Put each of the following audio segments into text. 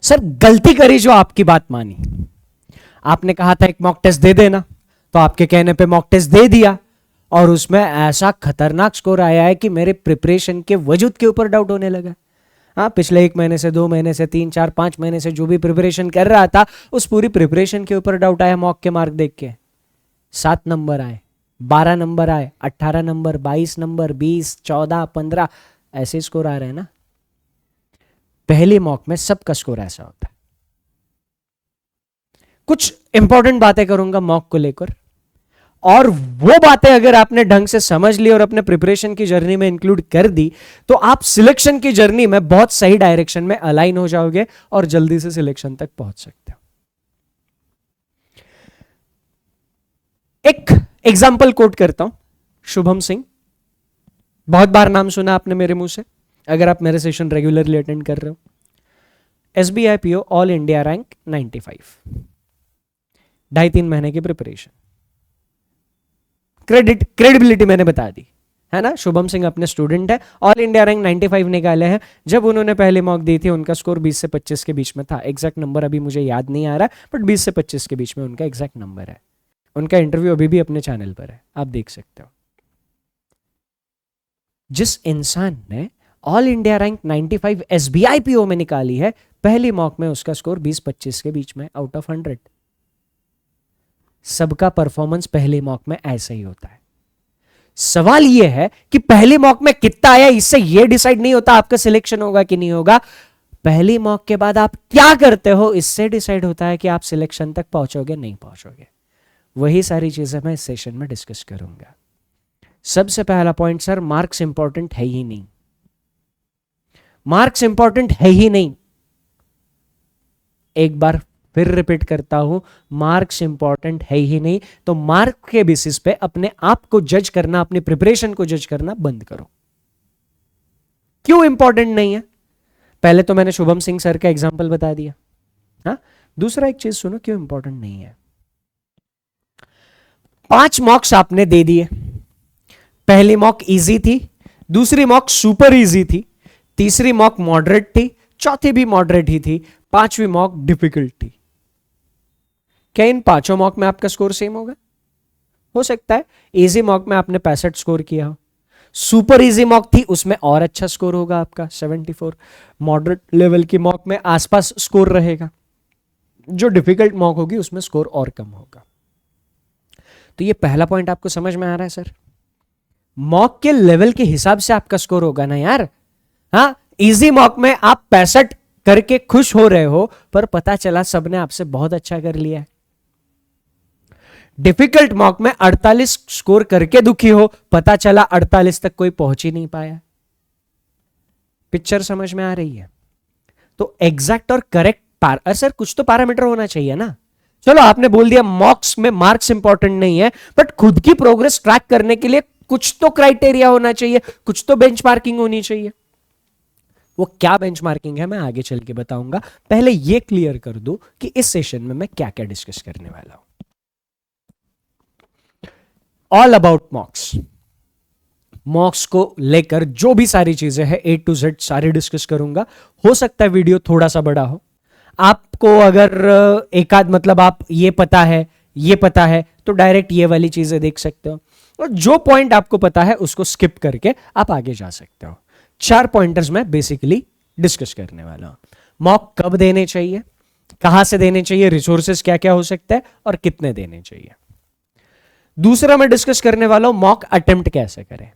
Sir गलती करी जो आपकी बात मानी, आपने कहा था एक मॉक टेस्ट दे देना, तो आपके कहने पे मॉक टेस्ट दे दिया और उसमें ऐसा खतरनाक स्कोर आया है कि मेरे प्रिपरेशन के वजूद के ऊपर डाउट होने लगा। हाँ, पिछले 1 महीने से 2 महीने से 3 4 5 महीने से जो भी प्रिपरेशन कर रहा था उस पूरी प्रिपरेशन के ऊपर डाउट आया मॉक के मार्क देख के। 7 नंबर आए, 12 नंबर आए, 18 नंबर, 22 नंबर, 20, 14, 15 ऐसे स्कोर आ रहे हैं ना। पहली मॉक में सबका स्कोर ऐसा होता है। कुछ इंपॉर्टेंट बातें करूंगा मॉक को लेकर, और वो बातें अगर आपने ढंग से समझ ली और अपने प्रिपरेशन की जर्नी में इंक्लूड कर दी तो आप सिलेक्शन की जर्नी में बहुत सही डायरेक्शन में अलाइन हो जाओगे और जल्दी से सिलेक्शन तक पहुंच सकते हो। एक एग्जाम्पल कोट करता हूं, शुभम सिंह, बहुत बार नाम सुना आपने मेरे मुंह से अगर आप मेरे सेशन रेगुलरली अटेंड कर रहे हो। SBI PO all India rank 95, 2.5-3 महीने की प्रिपरेशन, क्रेडिबिलिटी मैंने बता दी है ना। शुभम सिंह अपने स्टूडेंट है, ऑल इंडिया रैंक 95 निकाले हैं। जब उन्होंने पहले मॉक दी थी उनका स्कोर 20 से 25 के बीच में था। एग्जैक्ट नंबर अभी मुझे याद नहीं आ रहा, बट 20 से 25 के बीच में उनका एग्जैक्ट नंबर है। उनका इंटरव्यू अभी भी अपने चैनल पर है, आप देख सकते हो। जिस इंसान ने all India rank 95 SBI PO में निकाली है, पहली मॉक में उसका स्कोर 20-25 के बीच में आउट ऑफ 100। सबका परफॉर्मेंस पहली मॉक में ऐसा ही होता है। सवाल यह है कि पहली मॉक में कितना आया, इससे यह डिसाइड नहीं होता आपका सिलेक्शन होगा कि नहीं होगा। पहली मॉक के बाद आप क्या करते हो इससे डिसाइड होता है कि आप सिलेक्शन तक पहुंचोगे नहीं पहुंचोगे। वही सारी चीजें मैं इस सेशन में डिस्कस करूंगा। सबसे पहला पॉइंट, सर मार्क्स इंपॉर्टेंट है ही नहीं। मार्क्स इंपॉर्टेंट है ही नहीं। एक बार फिर रिपीट करता हूं, मार्क्स इंपॉर्टेंट है ही नहीं। तो मार्क के बेसिस पे अपने आप को जज करना, अपनी प्रिपरेशन को जज करना बंद करो। क्यों इंपॉर्टेंट नहीं है? पहले तो मैंने शुभम सिंह सर का एग्जांपल बता दिया। हाँ, दूसरा एक चीज सुनो क्यों इंपॉर्टेंट नहीं है। 5 मॉक्स आपने दे दिए। पहली मॉक इजी थी, दूसरी मॉक सुपर इजी थी, तीसरी मॉक मॉडरेट थी, चौथी भी मॉडरेट ही थी, 5वीं मॉक डिफिकल्ट थी। क्या इन 5 मॉक में आपका स्कोर सेम होगा? हो सकता है इजी मॉक में आपने 65 स्कोर किया हो, सुपर इजी मॉक थी उसमें और अच्छा स्कोर होगा आपका 74, मॉडरेट लेवल की मॉक में आसपास स्कोर रहेगा, जो डिफिकल्ट मॉक होगी उसमें स्कोर और कम होगा। तो ये पहला पॉइंट आपको समझ में आ रहा है सर? मॉक के लेवल के हिसाब से आपका स्कोर होगा ना यार। हाँ, इजी मॉक में आप 65 करके खुश हो रहे हो, पर पता चला सबने आपसे बहुत अच्छा कर लिया है। डिफिकल्ट मॉक में 48 स्कोर करके दुखी हो, पता चला 48 तक कोई पहुंच ही नहीं पाया। पिक्चर समझ में आ रही है? तो एग्जैक्ट और करेक्ट सर कुछ तो पैरामीटर होना चाहिए ना। चलो आपने बोल दिया मॉक्स में मार्क्स इंपॉर्टेंट नहीं है, बट खुद की प्रोग्रेस ट्रैक करने के लिए कुछ तो क्राइटेरिया होना चाहिए, कुछ तो बेंचमार्किंग होनी चाहिए। वो क्या बेंचमार्किंग है मैं आगे चल के बताऊंगा। पहले ये क्लियर कर दूं कि इस सेशन में मैं क्या क्या डिस्कस करने वाला हूं। All about मॉक्स। मॉक्स को लेकर जो भी सारी चीजें हैं A to Z सारी डिस्कस करूंगा। हो सकता है वीडियो थोड़ा सा बड़ा हो, आपको अगर एकाध मतलब आप ये पता है तो डायरेक्ट ये वाली चीजें देख सकते हो, और जो पॉइंट आपको पता है उसको स्किप करके आप आगे जा सकते हो। 4 पॉइंटर्स मैं बेसिकली डिस्कस करने वाला हूं। मॉक कब देने चाहिए, कहां से देने चाहिए, रिसोर्सेस क्या क्या हो सकता है और कितने देने चाहिए। दूसरा मैं डिस्कस करने वाला हूं मॉक अटेम्प्ट कैसे करें।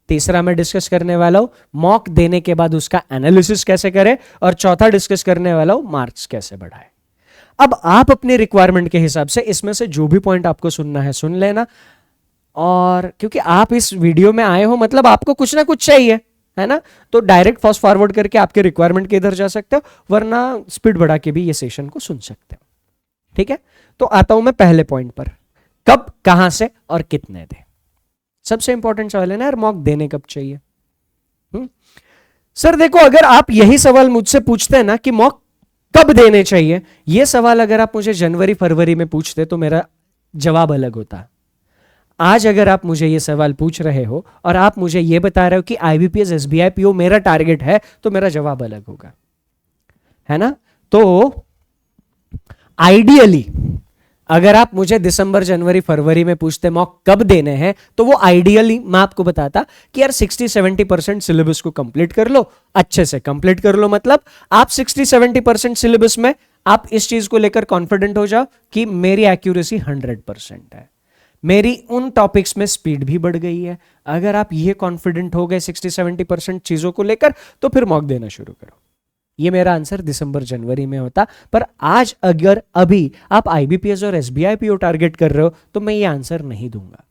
तीसरा मैं डिस्कस करने वाला हूं मॉक देने के बाद उसका एनालिसिस कैसे करें, और चौथा डिस्कस करने वाला हूं मार्क्स कैसे बढ़ाएं। अब आप अपने रिक्वायरमेंट के हिसाब से इसमें से जो भी पॉइंट आपको सुनना है सुन लेना, और क्योंकि आप इस वीडियो में आए हो मतलब आपको कुछ ना कुछ चाहिए है ना, तो डायरेक्ट फास्ट फॉरवर्ड करके आपके रिक्वायरमेंट के इधर जा सकते हो, वरना स्पीड बढ़ा के भी ये सेशन को सुन सकते हो। ठीक है, तो आता हूं मैं पहले पॉइंट पर, कब, कहां से और कितने दे। सबसे इंपॉर्टेंट सवाल है ना यार, मॉक देने कब चाहिए। सर देखो, अगर आप यही सवाल मुझसे पूछते हैं ना कि मॉक कब देने चाहिए, यह सवाल अगर आप मुझे जनवरी फरवरी में पूछते तो मेरा जवाब अलग होता। आज अगर आप मुझे यह सवाल पूछ रहे हो और आप मुझे यह बता रहे हो कि IBPS SBI PO मेरा टारगेट है, तो मेरा जवाब अलग होगा, है ना। तो आइडियली अगर आप मुझे दिसंबर जनवरी फरवरी में पूछते मॉक कब देने हैं, तो वो आइडियली मैं आपको बताता कि यार 60-70% सिलेबस को कंप्लीट कर लो, अच्छे से कंप्लीट कर लो। मतलब आप 60-70% सिलेबस में आप इस चीज को लेकर कॉन्फिडेंट हो जाओ कि मेरी एक्यूरेसी 100% है, मेरी उन टॉपिक्स में स्पीड भी बढ़ गई है। अगर आप ये कॉन्फिडेंट हो गए 60-70% चीजों को लेकर, तो फिर मॉक देना शुरू करो। ये मेरा आंसर दिसंबर जनवरी में होता। पर आज अगर अभी आप आईबीपीएस और एसबीआई पीओ टारगेट कर रहे हो, तो मैं ये आंसर नहीं दूंगा।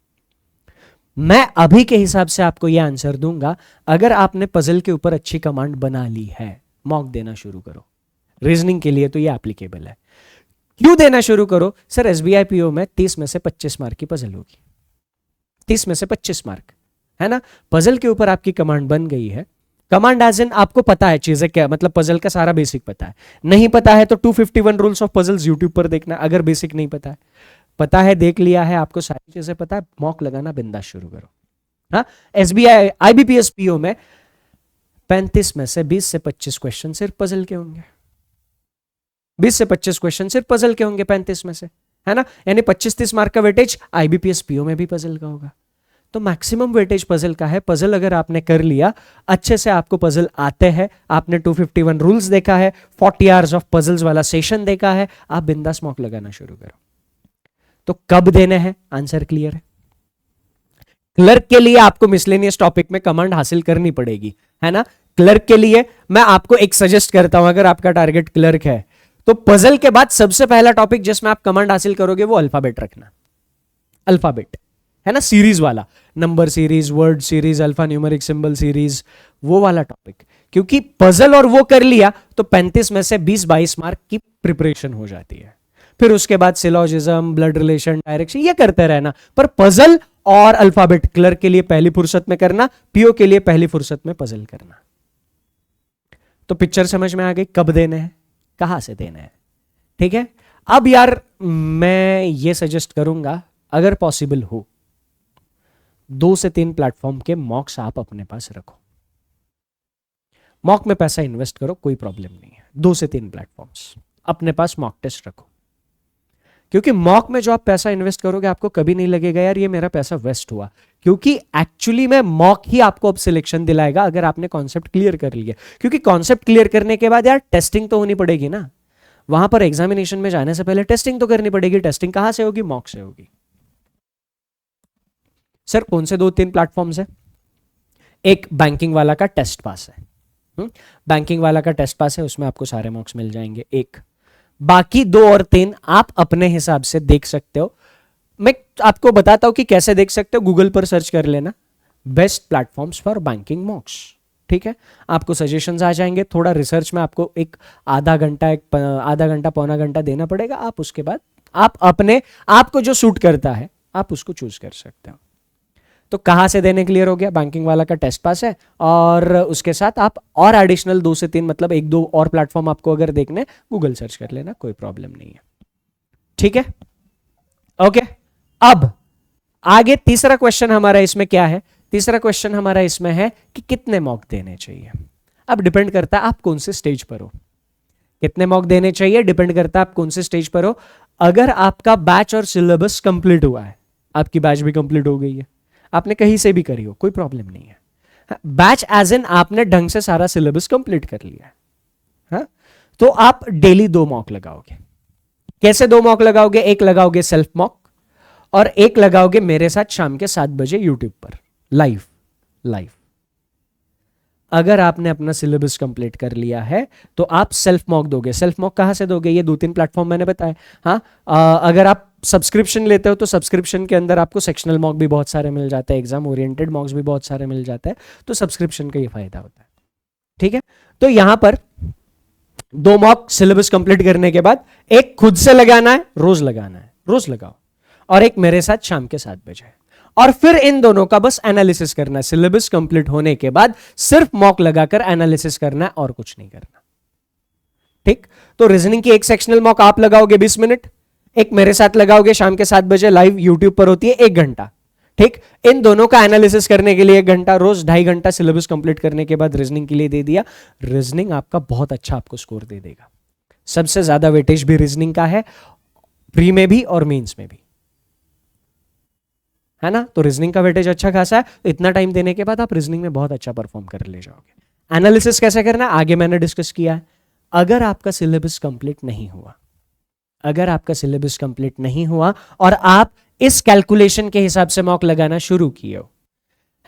मैं अभी के हिसाब से आपको ये आंसर दूंगा, अगर आपने पजल के ऊपर अच्छी कमांड बना ली है, मॉक देना शुरू करो। रीजनिंग के लिए तो ये एप्लीकेबल है। क्यों देना शुरू करो? सर एसबीआई पीओ में 30 में से 25 मार्क की पजल होगी, 30 में से 25 मार्क है ना। पजल के ऊपर आपकी कमांड बन गई है। कमांड एज इन आपको पता है चीजें क्या, मतलब पजल का सारा बेसिक पता है। नहीं पता है तो 251 रूल्स ऑफ पजल्स यूट्यूब पर देखना। अगर बेसिक नहीं पता है देख लिया है, आपको सारी चीजें पता है, मॉक लगाना बिंदास शुरू करो। हाँ, एसबीआई आईबीपीएस पीओ में 35 में से 20 से 25 क्वेश्चन सिर्फ पजल के होंगे। 20 से 25 क्वेश्चन सिर्फ पजल के होंगे 35 में से, है ना। यानी 25-30 मार्क का वेटेज आईबीपीएस पीओ में भी पजल का होगा। तो मैक्सिमम वेटेज पजल का है। पजल अगर आपने कर लिया अच्छे से, आपको पजल आते हैं, आपने 251 रूल्स देखा है, 40 आवर्स ऑफ पजल्स वाला सेशन देखा है, आप बिंदास मॉक लगाना शुरू करो। तो कब देने हैं? आंसर क्लियर है। क्लर्क के लिए आपको मिसलेनियस टॉपिक में कमांड हासिल करनी पड़ेगी, है ना। क्लर्क के लिए मैं आपको एक सजेस्ट करता हूं, अगर आपका टारगेट क्लर्क है तो पजल के बाद सबसे पहला टॉपिक जिसमें आप कमांड हासिल करोगे वो अल्फाबेट रखना। अल्फाबेट है ना, सीरीज वाला, number series, word series, alpha numeric symbol series, वो वाला टॉपिक। क्योंकि पजल और वो कर लिया तो 35 में से 20-22 मार्क की प्रिपरेशन हो जाती है। फिर उसके बाद सिलोजिज्म, ब्लड रिलेशन, डायरेक्शन, ये करते रहना। पर पजल और अल्फाबेट क्लर्क के लिए पहली फुर्सत में करना, पीओ के लिए पहली फुर्सत में पजल करना। तो पिक्चर समझ में आ गई, कब देने हैं, कहां से देने हैं। ठीक है। अब यार मैं ये सजेस्ट करूंगा, अगर पॉसिबल हो 2 से 3 प्लेटफॉर्म के मॉक्स आप अपने पास रखो। मॉक में पैसा इन्वेस्ट करो, कोई प्रॉब्लम नहीं है। 2 से 3 प्लेटफॉर्म्स अपने पास मॉक टेस्ट रखो। क्योंकि मॉक में जो आप पैसा इन्वेस्ट करोगे, आपको कभी नहीं लगेगा यार ये मेरा पैसा वेस्ट हुआ। क्योंकि एक्चुअली में मॉक ही आपको अब सिलेक्शन दिलाएगा, अगर आपने कॉन्सेप्ट क्लियर कर लिया। क्योंकि कॉन्सेप्ट क्लियर करने के बाद यार टेस्टिंग तो होनी पड़ेगी ना, वहां पर एग्जामिनेशन में जाने से पहले टेस्टिंग तो करनी पड़ेगी। टेस्टिंग कहां से होगी? मॉक से होगी। सर कौन से 2-3 प्लेटफॉर्म्स है? एक बैंकिंग वाला का टेस्ट पास है, बैंकिंग वाला का टेस्ट पास है, उसमें आपको सारे मार्क्स मिल जाएंगे। एक, बाकी 2 और 3 आप अपने हिसाब से देख सकते हो। मैं आपको बताता हूं कि कैसे देख सकते हो। गूगल पर सर्च कर लेना बेस्ट प्लेटफॉर्म्स फॉर बैंकिंग मॉक्स, ठीक है। आपको सजेशंस आ जाएंगे। थोड़ा रिसर्च में आपको एक आधा घंटा पौना घंटा देना पड़ेगा। आप उसके बाद आप अपने आपको जो सूट करता है आप उसको चूज कर सकते हो। तो कहां से देने क्लियर हो गया? बैंकिंग वाला का टेस्ट पास है, और उसके साथ आप और एडिशनल 2 से 3 मतलब 1-2 और प्लेटफॉर्म आपको अगर देखने, गूगल सर्च कर लेना, कोई प्रॉब्लम नहीं है। ठीक है, ओके। अब आगे तीसरा क्वेश्चन हमारा इसमें क्या है? तीसरा क्वेश्चन हमारा इसमें है कि कितने मॉक देने चाहिए। अब डिपेंड करता है आप कौन से स्टेज पर हो। कितने मॉक देने चाहिए डिपेंड करता है आप कौन से स्टेज पर हो। अगर आपका बैच और सिलेबस कंप्लीट हुआ है, आपकी बैच भी कंप्लीट हो गई है, आपने कहीं से भी करी हो, कोई प्रॉब्लम नहीं है। बैच एज इन आपने ढंग से सारा सिलेबस कंप्लीट कर लिया है, हाँ? तो आप डेली 2 मॉक लगाओगे। कैसे 2 मॉक लगाओगे? एक लगाओगे सेल्फ मॉक और एक लगाओगे मेरे साथ शाम के 7 बजे यूट्यूब पर लाइव। अगर आपने अपना सिलेबस कंप्लीट कर लिया है तो आप सेल्फ मॉक दोगे। सेल्फ मॉक कहां से दोगे? ये 2-3 प्लेटफॉर्म मैंने बताया। हाँ, अगर आप सब्सक्रिप्शन लेते हो तो सब्सक्रिप्शन के अंदर आपको सेक्शनल मॉक भी बहुत सारे मिल जाते हैं, एग्जाम ओरिएंटेड मॉक्स भी बहुत सारे मिल जाते हैं, तो सब्सक्रिप्शन का ये फायदा होता है। ठीक है, तो यहां पर 2 मॉक सिलेबस कंप्लीट करने के बाद एक खुद से लगाना है, रोज लगाना है, रोज लगाओ, और एक मेरे साथ शाम के 7 बजे, और फिर इन दोनों का बस एनालिसिस करना है। सिलेबस कंप्लीट होने के बाद सिर्फ मॉक लगाकर एनालिसिस करना है और कुछ नहीं करना। ठीक, तो रीजनिंग की एक सेक्शनल मॉक आप लगाओगे 20 मिनट, एक मेरे साथ लगाओगे शाम के 7 बजे, लाइव यूट्यूब पर होती है 1 घंटा। ठीक, इन दोनों का एनालिसिस करने के लिए 1 घंटा, रोज 2.5 घंटा सिलेबस कंप्लीट करने के बाद रीजनिंग के लिए दे दिया। रीजनिंग आपका बहुत अच्छा आपको स्कोर दे देगा। सबसे ज्यादा वेटेज भी रीजनिंग का है, प्री में भी और मेंस में भी, है ना। तो रीजनिंग का वेटेज अच्छा खासा है, तो इतना टाइम देने के बाद आप रीजनिंग में बहुत अच्छा परफॉर्म कर ले जाओगे। एनालिसिस कैसे करना है आगे मैंने डिस्कस किया है। अगर आपका सिलेबस कंप्लीट नहीं हुआ, अगर आपका सिलेबस कंप्लीट नहीं हुआ और आप इस कैलकुलेशन के हिसाब से मॉक लगाना शुरू किए हो,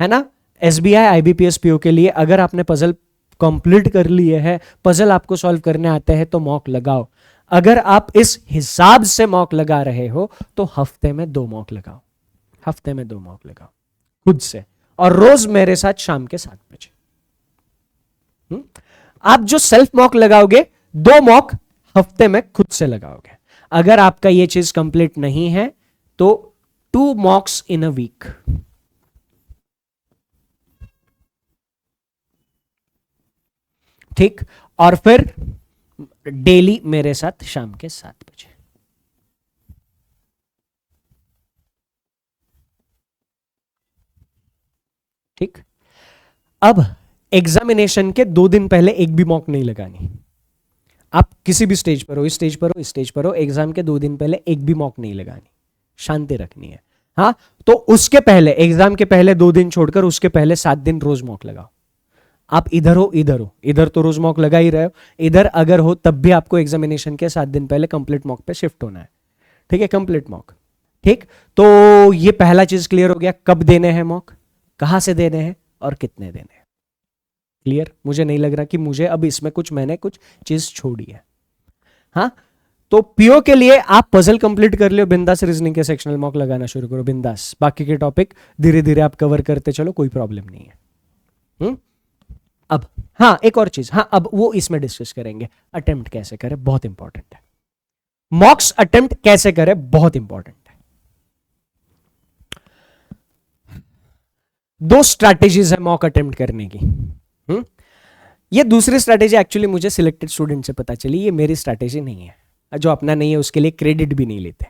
है ना, एसबीआई आईबीपीएस पीओ के लिए अगर आपने पजल कंप्लीट कर लिए है, पजल आपको सॉल्व करने आते हैं, तो मॉक लगाओ। अगर आप इस हिसाब से मॉक लगा रहे हो तो हफ्ते में 2 मॉक लगाओ, हफ्ते में 2 मॉक लगाओ खुद से, और रोज मेरे साथ शाम के 7 बजे। आप जो सेल्फ मॉक लगाओगे 2 मॉक हफ्ते में खुद से लगाओगे। अगर आपका ये चीज कंप्लीट नहीं है तो 2 मॉक्स इन अ वीक, ठीक, और फिर डेली मेरे साथ शाम के 7 बजे। ठीक, अब एग्जामिनेशन के 2 दिन पहले एक भी मॉक नहीं लगानी। आप किसी भी स्टेज पर हो, इस स्टेज पर हो, इस स्टेज पर हो, एग्जाम के 2 दिन पहले एक भी मॉक नहीं लगानी, शांति रखनी है। हाँ, तो उसके पहले, एग्जाम के पहले 2 दिन छोड़कर उसके पहले 7 दिन रोज मॉक लगाओ। आप इधर हो, इधर हो, इधर तो रोज मॉक लगा ही रहे हो, इधर अगर हो तब भी आपको एग्जामिनेशन के 7 दिन पहले कंप्लीट मॉक पे शिफ्ट होना है। ठीक है, कंप्लीट मॉक। ठीक, तो ये पहला चीज क्लियर हो गया, कब देने हैं मॉक, कहां से देने हैं और कितने देने हैं। क्लियर, मुझे नहीं लग रहा कि मुझे अब इसमें मैंने कुछ चीज छोड़ी है। हाँ, तो पीओ के लिए आप पजल कंप्लीट कर लियो, बिंदास रीजनिंग के सेक्शनल मॉक लगाना शुरू करो, बिंदास। बाकी के टॉपिक धीरे धीरे आप कवर करते चलो, कोई प्रॉब्लम नहीं है। अब हाँ, एक और चीज, हाँ, अब वो इसमें डिस्कस करेंगे, अटेम्प्ट कैसे करें, बहुत इंपॉर्टेंट है। मॉक्स अटेम्प्ट कैसे करें, बहुत इंपॉर्टेंट है। 2 स्ट्रैटेजीज है मॉक अटेम्प्ट करने की। ये दूसरी स्ट्रैटेजी एक्चुअली मुझे सिलेक्टेड स्टूडेंट से पता चली, ये मेरी स्ट्रैटेजी नहीं है, जो अपना नहीं है उसके लिए क्रेडिट भी नहीं लेते।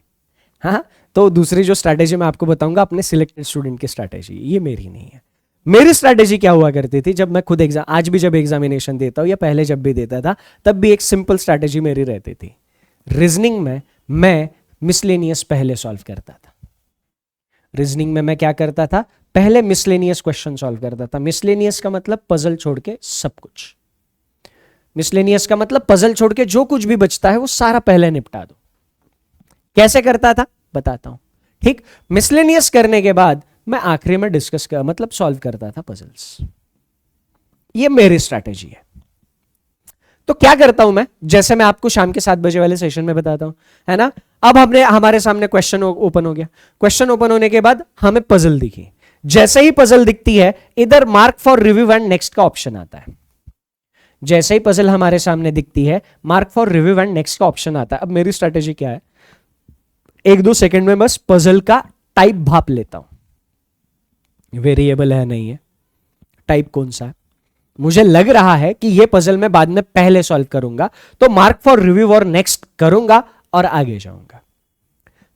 हाँ, तो दूसरी जो स्ट्रैटेजी मैं आपको बताऊंगा अपने सिलेक्टेड स्टूडेंट की स्ट्रैटेजी, ये मेरी नहीं है। मेरी स्ट्रैटेजी क्या हुआ करती थी, जब मैं खुद एग्जाम, आज भी जब एग्जामिनेशन देता हूं या पहले जब भी देता था, तब भी एक सिंपल स्ट्रैटेजी मेरी रहती थी। रीजनिंग में मैं मिसलेनियस पहले सॉल्व करता था। रीजनिंग में मैं क्या करता था, पहले मिसलेनियस क्वेश्चन सॉल्व करता था। मिसलेनियस का मतलब पजल छोड़ के सब कुछ, मिसलेनियस का मतलब पजल छोड़ के जो कुछ भी बचता है वो सारा पहले निपटा दो। कैसे करता था बताता हूं। ठीक, मिसलेनियस करने के बाद मैं आखिरी में डिस्कस कर, मतलब सॉल्व करता था पजल्स। ये मेरी स्ट्रैटेजी है। तो क्या करता हूं मैं, जैसे मैं आपको शाम के 7 बजे वाले सेशन में बताता हूं, है ना। अब हमारे सामने क्वेश्चन ओपन हो गया। क्वेश्चन ओपन होने के बाद हमें पजल दिखी। जैसे ही पजल दिखती है, इधर mark for review and next का ऑप्शन आता है। जैसे ही पजल हमारे सामने दिखती है, mark for review and next का ऑप्शन आता है। अब मेरी स्ट्रैटेजी क्या है, 1-2 सेकंड में बस पजल का टाइप भाप लेता हूं, वेरिएबल है नहीं है, टाइप कौन सा है, मुझे लग रहा है कि ये पजल मैं बाद में पहले सॉल्व करूंगा, तो मार्क फॉर रिव्यू और नेक्स्ट करूंगा और आगे जाऊंगा।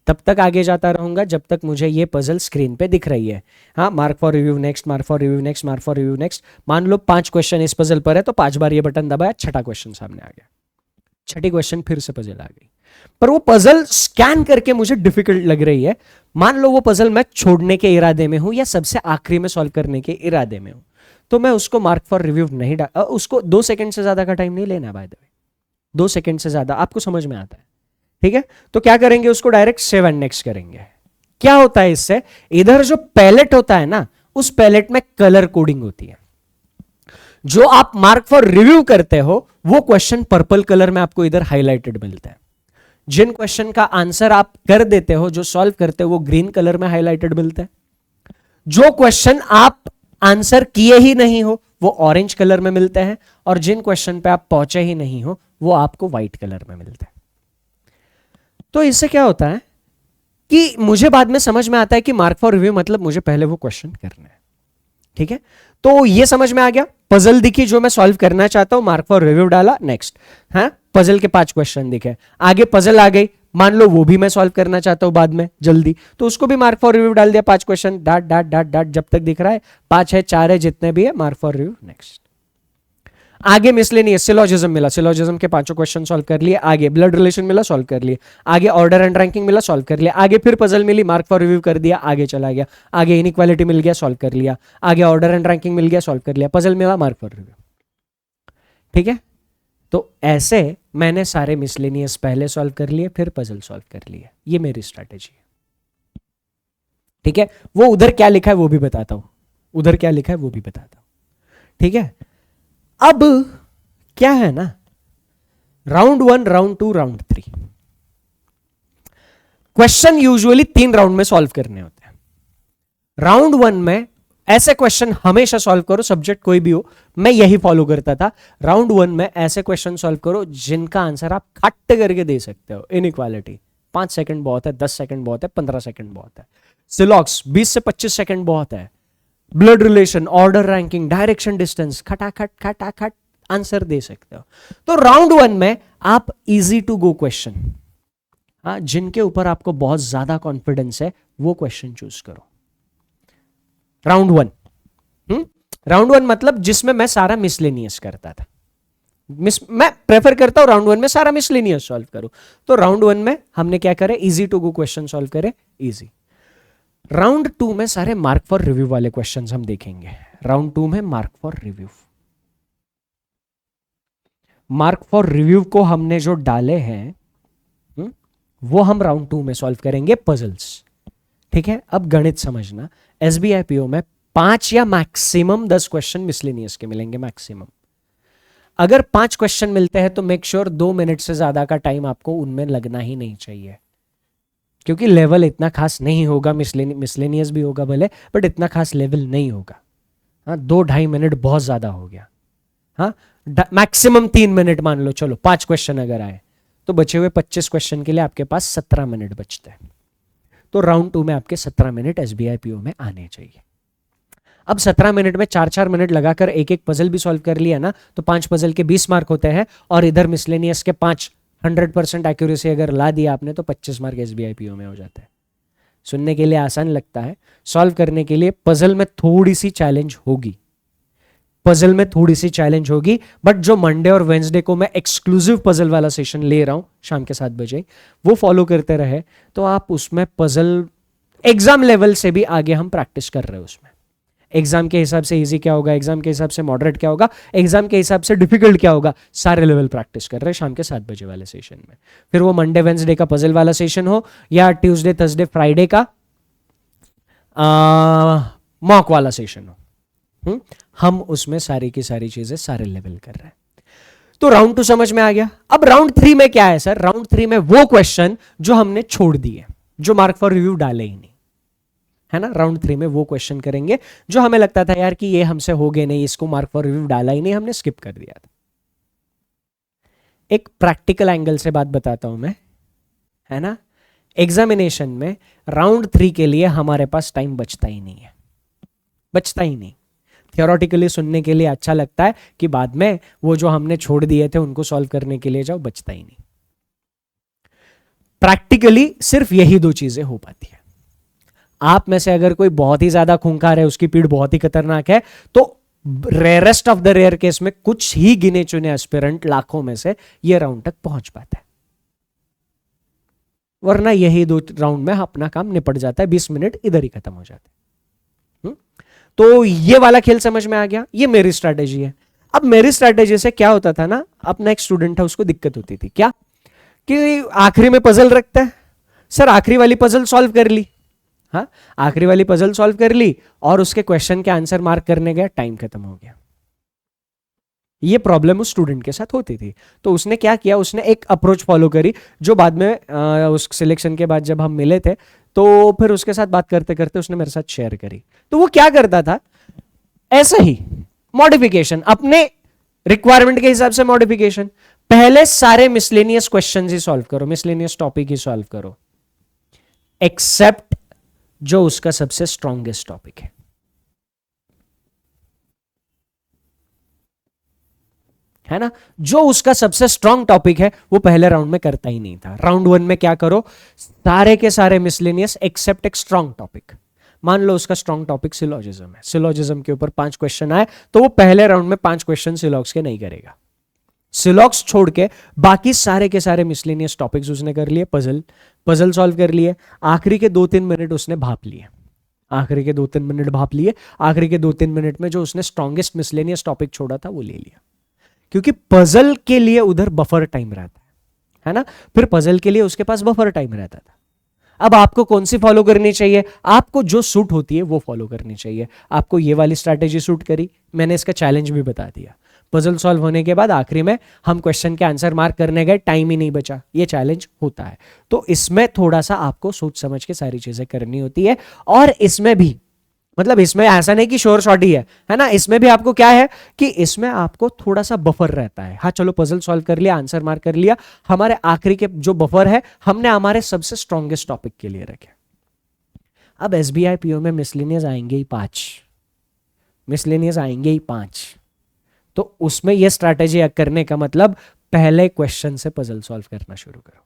तब तक आगे जाता रहूंगा जब तक मुझे ये पजल स्क्रीन पे दिख रही है। हाँ, mark for review next, mark for review next, mark for review next. मान लो 5 क्वेश्चन इस पजल पर है, तो 5 बार ये बटन दबाया, 6ठा क्वेश्चन सामने आ गया, 6ठी क्वेश्चन फिर से पजल आ गई। पर वो पजल स्कैन करके मुझे डिफिकल्ट लग रही है। मान लो वो पजल मैं छोड़ने के इरादे में हूं या सबसे आखिरी में सॉल्व करने के इरादे में हूं, तो मैं उसको मार्क फॉर रिव्यू नहीं डाल, उसको 2 सेकंड से ज्यादा का टाइम नहीं लेना, बाय द वे 2 सेकंड से ज्यादा आपको समझ में आता है। ठीक है, तो क्या करेंगे, उसको डायरेक्ट सेव एंड नेक्स्ट करेंगे। क्या होता है इससे, इधर जो पैलेट होता है ना, उस पैलेट में कलर कोडिंग होती है। जो आप मार्क फॉर रिव्यू करते हो वो क्वेश्चन पर्पल कलर में आपको इधर हाईलाइटेड मिलता है। जिन क्वेश्चन का आंसर आप कर देते हो, जो सॉल्व करते हो, वो ग्रीन कलर में हाईलाइटेड मिलता है। जो क्वेश्चन आप आंसर किए ही नहीं हो वो ऑरेंज कलर में मिलते हैं, और जिन क्वेश्चन पे आप पहुंचे ही नहीं हो वो आपको व्हाइट कलर में मिलते हैं। तो इससे क्या होता है कि मुझे बाद में समझ में आता है कि मार्क फॉर रिव्यू मतलब मुझे पहले वो क्वेश्चन करना है। ठीक है, तो ये समझ में आ गया। पजल दिखी जो मैं सॉल्व करना चाहता हूं, मार्क फॉर रिव्यू डाला, नेक्स्ट। हाँ, पजल के 5 क्वेश्चन दिखे, आगे पजल आ गई, मान लो वो भी मैं सॉल्व करना चाहता हूं बाद में जल्दी, तो उसको भी मार्क फॉर रिव्यू डाल दिया, 5 question, dot dot dot dot, जब तक दिख रहा है 5 है 4 है जितने भी है, मार्क फॉर रिव्यू, नेक्स्ट। आगे मिसलेनियस सिलोजिज्म मिला, सिलोजिज्म के पांचों क्वेश्चन सॉल्व कर लिए, आगे ब्लड रिलेशन मिला, सॉल्व कर लिए, आगे ऑर्डर एंड रैंकिंग मिला, सॉल्व कर लिया, आगे फिर पजल मिली, मार्क फॉर रिव्यू कर दिया, आगे चला गया, आगे इनइक्वालिटी मिल गया, सॉल्व कर लिया, आगे ऑर्डर एंड रैंकिंग मिल गया, सॉल्व कर लिया, पजल मिला, मार्क फॉर रिव्यू। ठीक है, तो ऐसे मैंने सारे मिसलेनियस पहले सॉल्व कर लिए, फिर पजल सॉल्व कर लिए, ये मेरी स्ट्रैटेजी है। ठीक है, वो उधर क्या लिखा है वो भी बताता हूं, उधर क्या लिखा है वो भी बताता हूं। ठीक है, अब क्या है ना, round 1, round 2, round 3 question usually 3 round में सॉल्व करने होते हैं। राउंड 1 में ऐसे क्वेश्चन हमेशा सॉल्व करो, सब्जेक्ट कोई भी हो, मैं यही फॉलो करता था। राउंड 1 में ऐसे क्वेश्चन सॉल्व करो जिनका आंसर आप खट करके दे सकते हो। इनइक्वालिटी 5 सेकंड बहुत है, 10 सेकंड बहुत है, 15 सेकंड बहुत है। सिलॉक्स 20 से 25 सेकंड बहुत है। Blood relation, order ranking, direction distance, खटाखट खटाखट आंसर दे सकते हो। तो राउंड 1 में आप इजी टू गो क्वेश्चन, जिनके ऊपर आपको बहुत ज्यादा कॉन्फिडेंस है, वो क्वेश्चन चूज करो। राउंड 1, राउंड 1 मतलब जिसमें मैं सारा मिसलेनियस करता था। मैं प्रेफर करता हूं राउंड 1 में सारा मिसलेनियस सॉल्व करूं। तो राउंड 1 में हमने क्या करे, easy to go question solve करे, इजी। राउंड 2 में सारे मार्क फॉर रिव्यू वाले क्वेश्चंस हम देखेंगे। राउंड 2 में mark for review, mark for review को हमने जो डाले हैं वो हम राउंड 2 में सॉल्व करेंगे, पजल्स। ठीक है, अब गणित समझना, एसबीआई पीओ में 5 या मैक्सिमम 10 क्वेश्चन मिसलेनियस के मिलेंगे, मैक्सिमम। अगर 5 क्वेश्चन मिलते हैं तो मेक श्योर 2 मिनट से ज्यादा का टाइम आपको उनमें लगना ही नहीं चाहिए, क्योंकि लेवल इतना खास नहीं होगा। मिसलेनियस भी होगा भले, बट इतना खास लेवल नहीं होगा। हाँ, 2-2.5 मिनट बहुत ज्यादा हो गया। हाँ, मैक्सिमम 3 मिनट मान लो। चलो 5 क्वेश्चन अगर आए तो बचे हुए 25 क्वेश्चन के लिए आपके पास 17 मिनट बचते हैं। तो राउंड 2 में आपके 17 मिनट एसबीआई पीओ में आने चाहिए। अब 17 मिनट में 4-4 मिनट लगाकर एक एक पजल भी सॉल्व कर लिया ना, तो 5 पजल के 20 मार्क होते हैं, और इधर मिसलेनियस के 5 100% एक्यूरेसी अगर ला दिया आपने तो 25 मार्क एसबीआई पीओ में हो जाता है। सुनने के लिए आसान लगता है, सॉल्व करने के लिए पजल में थोड़ी सी चैलेंज होगी, पजल में थोड़ी सी चैलेंज होगी। बट जो मंडे और वेंसडे को मैं एक्सक्लूसिव पजल वाला सेशन ले रहा हूं शाम के 7 बजे, वो फॉलो करते रहे तो आप उसमें पजल एग्जाम लेवल से भी आगे हम प्रैक्टिस कर रहे हैं। उसमें एग्जाम के हिसाब से इजी क्या होगा, एग्जाम के हिसाब से मॉडरेट क्या होगा, एग्जाम के हिसाब से डिफिकल्ट क्या होगा, सारे लेवल प्रैक्टिस कर रहे हैं शाम के 7 बजे वाले सेशन में। फिर वो मंडे वेंसडे का पजल वाला सेशन हो या ट्यूसडे थर्सडे फ्राइडे का मॉक वाला सेशन हो, हम उसमें सारी की सारी चीजें सारे लेवल कर रहे हैं। तो राउंड 2 समझ में आ गया। अब राउंड 3 में क्या है सर, राउंड 3 में वो क्वेश्चन जो हमने छोड़ दिए, जो मार्क फॉर रिव्यू डाले ही नहीं, है ना। राउंड 3 में वो क्वेश्चन करेंगे जो हमें लगता था यार कि ये हमसे हो गए नहीं, इसको मार्क फॉर रिव्यू डाला ही नहीं, हमने स्किप कर दिया था। एक प्रैक्टिकल एंगल से बात बताता हूं मैं, है ना। एग्जामिनेशन में राउंड 3 के लिए हमारे पास टाइम बचता ही नहीं है, बचता ही नहीं। थियोरेटिकली सुनने के लिए अच्छा लगता है कि बाद में वो जो हमने छोड़ दिए थे उनको सॉल्व करने के लिए जाओ, बचता ही नहीं। प्रैक्टिकली सिर्फ यही 2 चीजें हो पाती है। आप में से अगर कोई बहुत ही ज्यादा खूंखार है, उसकी पीठ बहुत ही खतरनाक है, तो rarest of the rare case में कुछ ही गिने चुने एस्पिरेंट लाखों में से ये राउंड तक पहुंच पाता है, वरना यही 2 राउंड में अपना काम निपट जाता है, 20 मिनट इधर ही खत्म हो जाते हैं। तो ये वाला खेल समझ में आ गया, ये मेरी स्ट्रैटेजी है। अब मेरी स्ट्रैटेजी से क्या होता था ना, अपना एक स्टूडेंट था, उसको दिक्कत होती थी क्या कि आखिरी में पजल रखता है, सर आखिरी वाली पजल सॉल्व कर ली, हाँ आखिरी वाली पजल सॉल्व कर ली और उसके क्वेश्चन के आंसर मार्क करने गया, टाइम खत्म हो गया। ये प्रॉब्लम उस स्टूडेंट के साथ होती थी। तो उसने क्या किया, उसने एक अप्रोच फॉलो करी जो बाद में उस सिलेक्शन के बाद जब हम मिले थे तो फिर उसके साथ बात करते करते उसने मेरे साथ शेयर करी। तो वो क्या करता था, ऐसा ही मॉडिफिकेशन, अपने रिक्वायरमेंट के हिसाब से मॉडिफिकेशन। पहले सारे मिसलेनियस क्वेश्चंस ही सॉल्व करो, मिसलेनियस टॉपिक ही सॉल्व करो, एक्सेप्ट जो उसका सबसे स्ट्रॉन्गेस्ट टॉपिक है ना। जो उसका सबसे स्ट्रॉन्ग टॉपिक है वो पहले राउंड में करता ही नहीं था। राउंड 1 में क्या करो, सारे के सारे मिसलेनियस एक्सेप्ट एक स्ट्रॉन्ग टॉपिक। मान लो उसका स्ट्रॉन्ग टॉपिक सिलॉजिज्म है, सिलॉजिज्म के ऊपर 5 क्वेश्चन आए, तो वो पहले राउंड में 5 क्वेश्चन सिलॉग्स के नहीं करेगा। सिलॉग्स छोड़ के बाकी सारे के सारे मिसलेनियस टॉपिक्स उसने कर लिए, पजल सॉल्व कर लिए, आखिरी के 2-3 मिनट उसने भाप लिए, आखिरी के 2-3 मिनट भाप लिए, आखिरी के 2-3 मिनट में जो उसने स्ट्रॉन्गेस्ट मिसलेनियस टॉपिक छोड़ा था वो ले लिया, क्योंकि पजल के लिए उधर बफर टाइम रहता है ना, फिर पजल के लिए उसके पास बफर टाइम रहता था। अब आपको कौन सी फॉलो करनी चाहिए, आपको जो सूट होती है वो फॉलो करनी चाहिए। आपको ये वाली स्ट्रैटेजी सूट करी, मैंने इसका चैलेंज भी बता दिया। पजल सॉल्व होने के बाद आखिरी में हम क्वेश्चन के आंसर मार्क करने गए, टाइम ही नहीं बचा, ये चैलेंज होता है। तो इसमें थोड़ा सा आपको सोच समझ के सारी चीजें करनी होती है। और इसमें भी मतलब इसमें ऐसा नहीं कि शोर शॉर्ट ही है ना, इसमें भी आपको क्या है कि इसमें आपको थोड़ा सा बफर रहता है। हाँ चलो पजल सॉल्व कर लिया, आंसर मार्क कर लिया, हमारे आखिरी के जो बफर है हमने हमारे सबसे स्ट्रॉन्गेस्ट टॉपिक के लिए रखे। अब एसबीआई पीओ में मिसलेनियस आएंगे ही 5, मिसलेनियस आएंगे ही 5, तो उसमें यह स्ट्रैटेजी करने का मतलब पहले क्वेश्चन से पजल सॉल्व करना शुरू करो।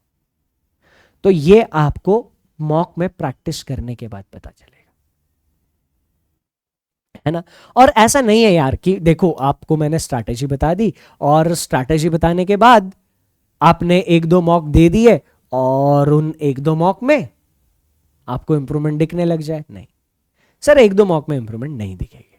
तो ये आपको मॉक में प्रैक्टिस करने के बाद पता चलेगा, है ना। और ऐसा नहीं है यार कि देखो आपको मैंने स्ट्रैटेजी बता दी और स्ट्रैटेजी बताने के बाद आपने 1-2 मॉक दे दिए और उन 1-2 मॉक में आपको इंप्रूवमेंट दिखने लग जाए। नहीं सर, 1-2 मॉक में इंप्रूवमेंट नहीं दिखेगी,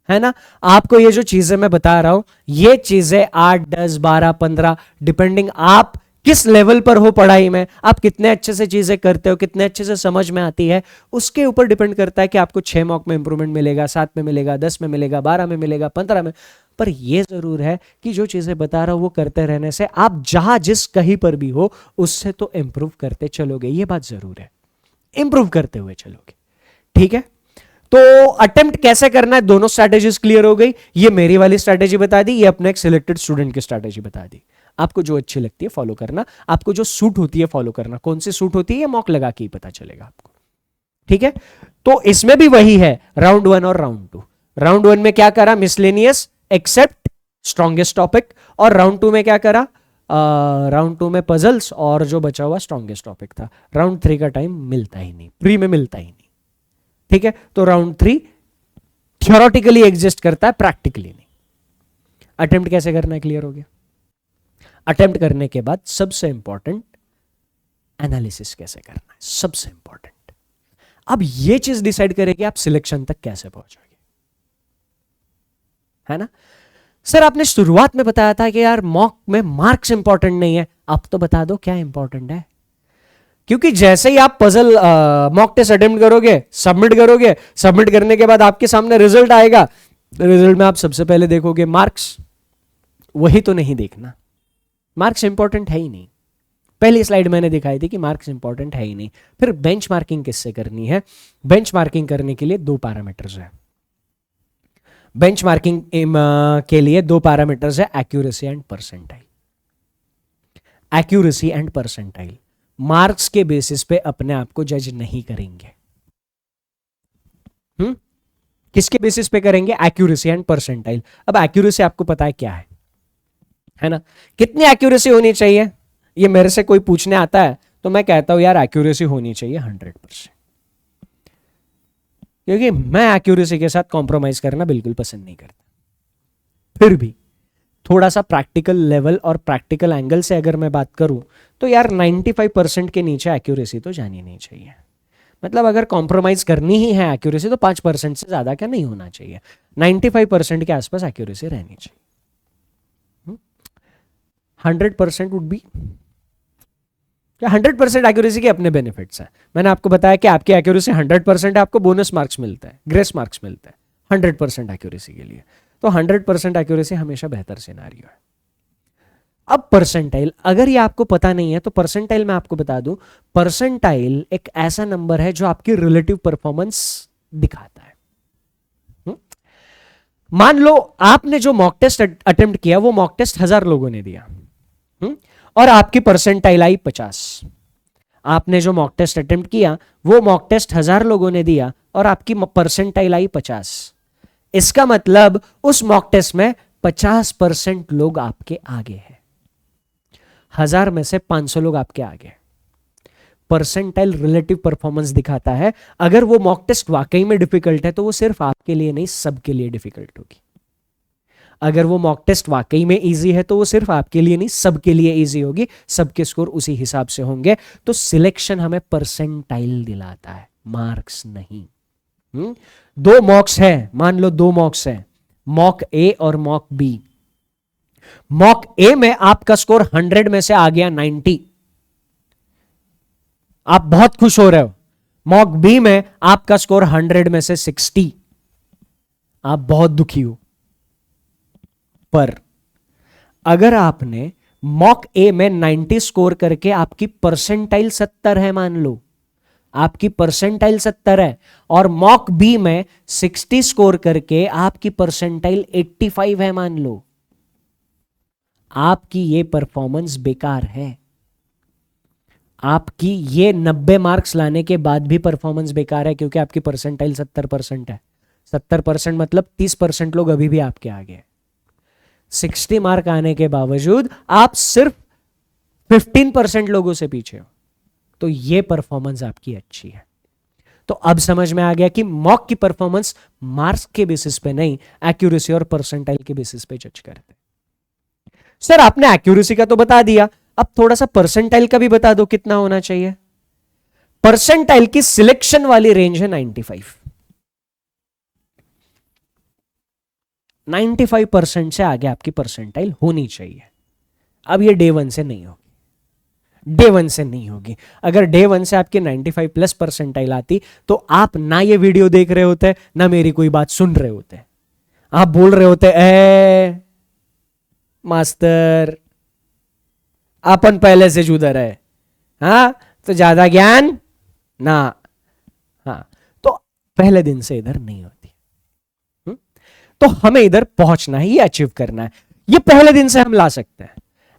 है ना। आपको ये जो चीजें मैं बता रहा हूं, ये चीजें 8, 10, 12, 15 डिपेंडिंग आप किस लेवल पर हो पढ़ाई में, आप कितने अच्छे से चीजें करते हो, कितने अच्छे से समझ में आती है, उसके ऊपर डिपेंड करता है कि आपको 6 मॉक में इंप्रूवमेंट मिलेगा, 7 में मिलेगा, 10 में मिलेगा, 12 में मिलेगा, 15 में। पर यह जरूर है कि जो चीजें बता रहा हूं वो करते रहने से आप जहां जिस कहीं पर भी हो उससे तो इंप्रूव करते चलोगे, ये बात जरूर है, इंप्रूव करते हुए चलोगे। ठीक है, तो अटेम्प्ट कैसे करना है, दोनों स्ट्रैटेजीज क्लियर हो गई। ये मेरी वाली स्ट्रैटेजी बता दी, ये अपने एक सिलेक्टेड स्टूडेंट की स्ट्रैटेजी बता दी। आपको जो अच्छी लगती है फॉलो करना, आपको जो सूट होती है फॉलो करना। कौन सी सूट होती है ये मॉक लगा के ही पता चलेगा आपको। ठीक है, तो इसमें भी वही है, राउंड 1 और राउंड 2। राउंड 1 में क्या करा, मिसलेनियस एक्सेप्ट स्ट्रॉन्गेस्ट टॉपिक, और राउंड 2 में क्या करा, राउंड 2 में पजल्स और जो बचा हुआ स्ट्रॉन्गेस्ट टॉपिक था। राउंड 3 का टाइम मिलता ही नहीं, प्री में मिलता ही नहीं। ठीक है, तो राउंड 3 थ्योरेटिकली एग्जिस्ट करता है, प्रैक्टिकली नहीं। अटेम्प्ट कैसे करना है, क्लियर हो गया। अटेम्प्ट करने के बाद सबसे इंपॉर्टेंट एनालिसिस कैसे करना है, सबसे इंपॉर्टेंट। अब यह चीज डिसाइड करेगी आप सिलेक्शन तक कैसे पहुंचोगे, है ना। सर आपने शुरुआत में बताया था कि यार मॉक में मार्क्स इंपॉर्टेंट नहीं है, अब तो बता दो क्या इंपॉर्टेंट है। क्योंकि जैसे ही आप पजल मॉक टेस्ट अटेम्प्ट करोगे, सबमिट करने के बाद आपके सामने रिजल्ट आएगा, रिजल्ट में आप सबसे पहले देखोगे मार्क्स, वही तो नहीं देखना। मार्क्स इंपॉर्टेंट है ही नहीं, पहली स्लाइड मैंने दिखाई थी कि मार्क्स इंपॉर्टेंट है ही नहीं। फिर बेंचमार्किंग किससे करनी है, बेंचमार्किंग करने के लिए 2 पैरामीटर्स है। बेंचमार्किंग के लिए 2 पैरामीटर्स है, accuracy and percentile. Accuracy and percentile marks के बेसिस पे अपने आप को जज नहीं करेंगे। किसके बेसिस पे करेंगे, एक्यूरेसी एंड परसेंटाइल। अब एक्यूरेसी आपको पता है क्या है ना, कितनी एक्यूरेसी होनी चाहिए। ये मेरे से कोई पूछने आता है तो मैं कहता हूं यार एक्यूरेसी होनी चाहिए 100%, क्योंकि मैं एक्यूरेसी के साथ कॉम्प्रोमाइज करना बिल्कुल पसंद नहीं करता। फिर भी थोड़ा सा प्रैक्टिकल लेवल और प्रैक्टिकल एंगल से अगर मैं बात करूं तो यार 95% के नीचे एक्यूरेसी तो जानी नहीं चाहिए। मतलब अगर कॉम्प्रोमाइज करनी ही है एक्यूरेसी तो 5% से ज्यादा क्या नहीं होना चाहिए, 95% के आसपास एक्यूरेसी रहनी चाहिए। 100% वुड बी, 100% एक्यूरेसी के अपने बेनिफिट्स हैं। मैंने आपको बताया कि आपकी एक्यूरेसी 100% है, आपको बोनस मार्क्स मिलता है, ग्रेस मार्क्स मिलता है 100% एक्यूरेसी के लिए। तो 100% एक्यूरेसी हमेशा बेहतर सिनेरियो है। अब परसेंटाइल, अगर ये आपको पता नहीं है तो परसेंटाइल मैं आपको बता दूं, परसेंटाइल एक ऐसा नंबर है जो आपकी रिलेटिव परफॉर्मेंस दिखाता है। मान लो आपने जो मॉक टेस्ट अटेम्प्ट किया वो मॉक टेस्ट 1000 लोगों ने दिया और आपकी परसेंटाइल आई 50। आपने जो मॉक टेस्ट अटेम्प्ट किया वो मॉक टेस्ट 1000 लोगों ने दिया और आपकी परसेंटाइल आई 50। इसका मतलब उस मॉक टेस्ट में 50% लोग आपके आगे हैं। 1000 में से 500 लोग आपके आगे, परसेंटाइल रिलेटिव परफॉर्मेंस दिखाता है। अगर वो मॉक टेस्ट वाकई में डिफिकल्ट है तो वो सिर्फ आपके लिए नहीं, सबके लिए डिफिकल्ट होगी। अगर वो मॉक टेस्ट वाकई में इजी है तो वो सिर्फ आपके लिए नहीं, सबके लिए इजी होगी, सबके स्कोर उसी हिसाब से होंगे। तो सिलेक्शन हमें परसेंटाइल दिलाता है, मार्क्स नहीं। दो मॉक्स है, मान लो दो मॉक्स है, मॉक ए और मॉक बी। मॉक ए में आपका स्कोर 100 में से आ गया 90, आप बहुत खुश हो रहे हो। मॉक बी में आपका स्कोर 100 में से 60, आप बहुत दुखी हो। पर अगर आपने मॉक ए में 90 स्कोर करके आपकी परसेंटाइल 70 है, मान लो आपकी परसेंटाइल 70 है, और मॉक बी में 60 स्कोर करके आपकी परसेंटाइल 85 है, मान लो, आपकी ये परफॉर्मेंस बेकार है। आपकी ये 90 मार्क्स लाने के बाद भी परफॉर्मेंस बेकार है, क्योंकि आपकी परसेंटाइल 70% है। 70% मतलब 30% लोग अभी भी आपके आगे हैं। 60 मार्क आने के बावजूद आप सिर्फ 15% लोगों से पीछे हो, तो ये परफॉर्मेंस आपकी अच्छी है। तो अब समझ में आ गया कि मॉक की परफॉर्मेंस मार्क्स के बेसिस पे नहीं, एक्यूरेसी और परसेंटाइल के बेसिस पे जज करते हैं। सर आपने एक्यूरेसी का तो बता दिया, अब थोड़ा सा परसेंटाइल का भी बता दो कितना होना चाहिए। परसेंटाइल की सिलेक्शन वाली रेंज है 95। 95% से आगे आपकी परसेंटाइल होनी चाहिए। अब ये डे वन से नहीं होगी, डे वन से नहीं होगी। अगर डे वन से आपकी 95 प्लस परसेंटाइल आती तो आप ना ये वीडियो देख रहे होते, ना मेरी कोई बात सुन रहे होते। आप बोल रहे होते ए मास्टर अपन पहले से जुदर है, हाँ तो ज्यादा ज्ञान ना। हाँ, तो पहले दिन से इधर नहीं होती। तो हमें इधर पहुंचना है, ये अचीव करना है। ये पहले दिन से हम ला सकते हैं।